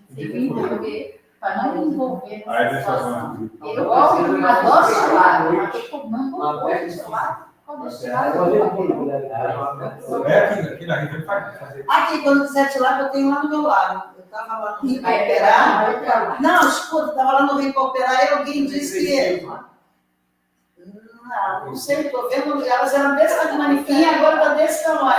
Você envolver, para não envolver Aí nessa deixa situação. eu Eu adoro gelado. Eu estou tomando um pouco de gelado. Quando aqui na Rio fazer. Aqui, quando quiser tirar, eu tenho lá no meu lado. Eu estava lá no Rio para operar. Não, escuta, estava lá no Rio para operar e alguém disse que... Não sei, estou vendo, elas eram desse de manequim, agora está desse tamanho.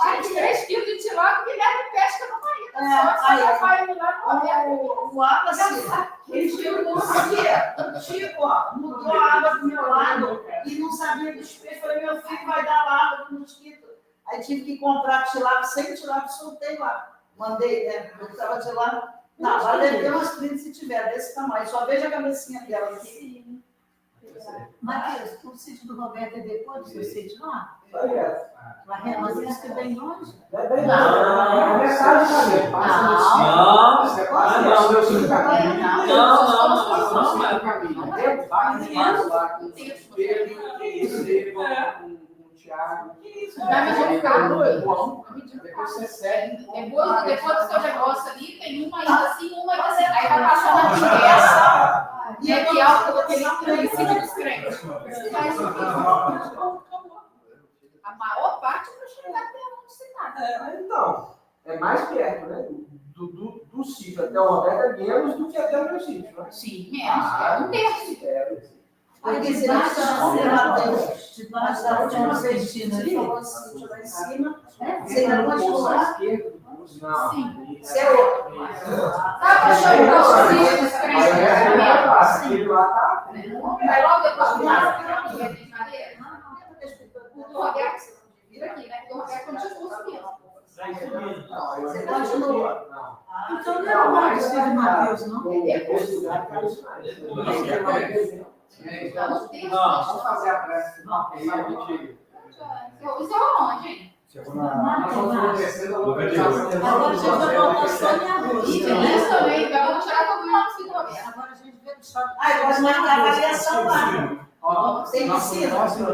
Ai, 3 quilos de tilápia, o Guilherme pesca no marido. Aí, Só vai mudar no Roberto. o Wallace, ele chegou Chico, ó, mudou a água do meu lado e não sabia do espelho. Falei, meu filho vai dar lá água do mosquito. Aí tive que comprar tilápia, sem tilápia, soltei lá. Mandei, né? Eu estava de lá. Não, lá deve ter umas 30 se tiver, desse tamanho. Só vejo a cabecinha dela aqui. Matheus, o sítio do Roberto é depois do seu sítio lá? Olha, Mas isso é bem longe? é bem não, é metade do caminho. Passa no Não. Você passa no seu sítio caminho. Não, Vai no caminho. Vai no espaço lá com o Pedro, com o Estevam, com o Thiago. Vai medir o carro. Depois você segue. Depois do seu negócio ali, tem uma ainda assim, uma ainda assim. Aí vai passando a diversa. E aqui é aquele sítio dos crentes. Mas a maior parte para chegar até onde você está. Então, é mais perto, né? Do sítio até o Roberto é menos do que até o meu sítio, né? Sim, menos. É um terço. Porque se Debaixo nós da estamos serra, debaixo da da última serra vez que Cristina você ali, falou esse sítio lá em cima, né? você ainda continua lá? Não. Sim. Você é outro. Dá para chegar ao sítio dos crentes. Aquele lá tá. Vai logo depois do mar, que é de madeira. O do Roberto, vira aqui, né? O do Roberto continua subindo. Você continua. Não. Então não é o Marcos de Matheus, não? Esse lugar faz mais. Então, vamos fazer a prece. Isso é onde, hein? Nós vamos descendo a localização. Agora a gente vai voltar só em agosto, Isso né? também, vamos tirar todo mundo do Roberto. Agora a gente vê o shopping. Ah, pode marcar a avaliação lá. Ó, Tem nosso piscina? próximo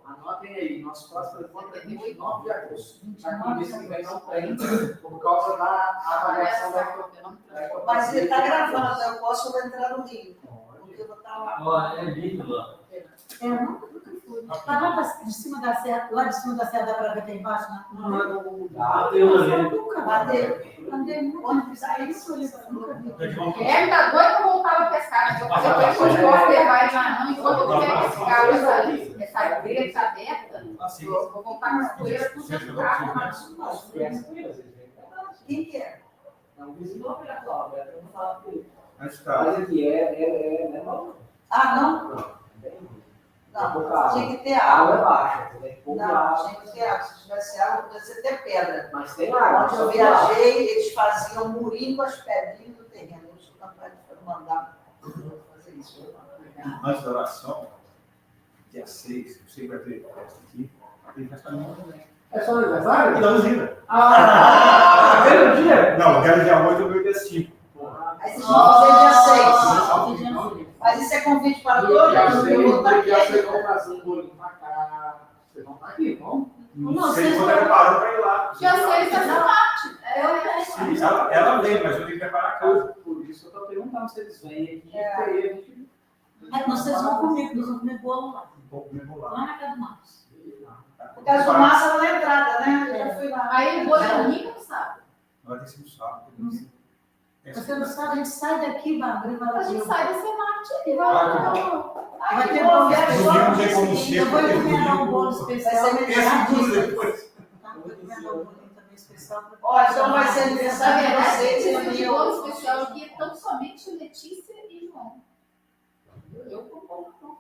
anotem aí, nosso próximo encontro é 29 de agosto. Aqui nesse que vem não tem, por causa da avaliação da economia. Mas ele está gravando, eu posso entrar no Rio. Porque eu vou estar lá. É lindo lá. É, nunca fui. Mas lá de cima da serra, dá para ver até embaixo, Bateu ali. Nunca Bateu. andei muito, nunca vi. Guilherme tá doido pra voltar a pescar. Depois eu posso levar ele lá, não. Enquanto eu tiver pescar essa grelha aberta, eu vou voltar com as poeiras tudo dentro do carro. Quem que é? Não, vizinho da Cláudia, eu vou falar com ele. Mas tá. Mas aqui é não. Ah, não? Não, tinha que ter água. Baixa, você tem que pôr Não, água. tinha que ter água. Se tivesse água, podia ser até pedra. Mas tem água. Onde eu viajei, eles faziam um murinho com as pedrinhas do terreno. Eles foram mandar fazer isso. Antes da oração, dia 6, você vai ter festa aqui. Tem festa no mundo também. É só aniversário? E da usina. Primeiro dia? Não, eu quero dia 8 ou dia 5. Aí vocês vão fazer dia 6. Mas isso é convite para todos? Eu vou estar aqui. Vocês vão trazer um bolinho pra cá. Vocês vão estar aqui, vão? Não sei quando ela parou para ir lá. Já sei, essa parte. Sim, ela vem, mas eu tenho que preparar a casa. Por isso eu estou perguntando se eles vêm aqui. Porque aí a gente... Vocês vão comigo, nós vamos comer bolo lá. Um pouco mesmo lá. Lá na casa do Marcos. Por causa do massa lá na entrada, né? Eu já fui lá. Aí o bolo é domingo ou sábado? Vai ter que ser no sábado. Você não sabe, a gente sai daqui, Bárbara, e vai lá. A gente sai desse mate e Vai vai ter lá. bolo Domingo não tem como especial. Eu vou encomendar um bolo especial. Vai ser Esse tudo depois. Tá? Vou encomendar um bolinho também especial. Ó, então vai ser Na aniversário de verdade, vocês esse e de eu. bolo especial aqui é tão somente Letícia e João. Eu compro.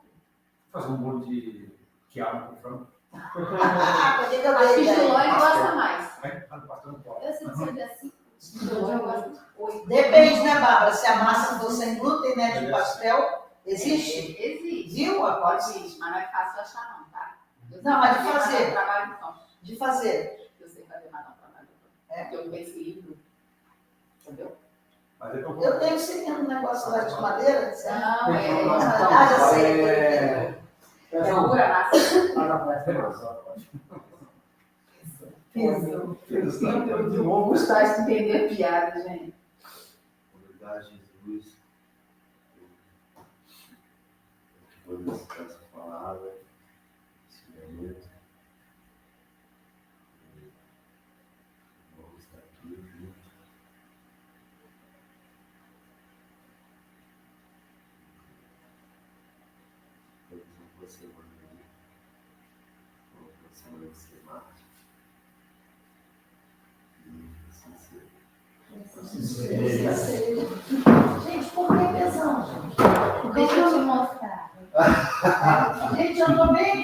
Fazer um bolo de quiabo com frango. Ah, por que eu Acho que dei? Gilói gosta mais. Tá no pastor, não pode. Eu sei que seja assim. Gilói gosta. Depende, né, Bárbara? Se a massa for sem glúten, né, de pastel, existe? Existe. Viu? Pode ser. Existe, mas não é fácil achar, não, tá? Eu Não, mas de sei fazer. eu trabalho então. De fazer. Eu sei fazer, mas não trabalho. É. Porque eu não penso livro. Entendeu? Mas é que eu Eu tenho sim um negócio lá de madeira. Não, Ah, já sei. é pura massa. De novo, Gostar de entender a piada, gente. Obrigado, Jesus. Por essa palavra, esse momento. Vamos estar aqui juntos. Você, Maria. Você, Marte. E assim Gente, por que tesão, gente? Deixa eu te mostrar. Gente, eu tô bem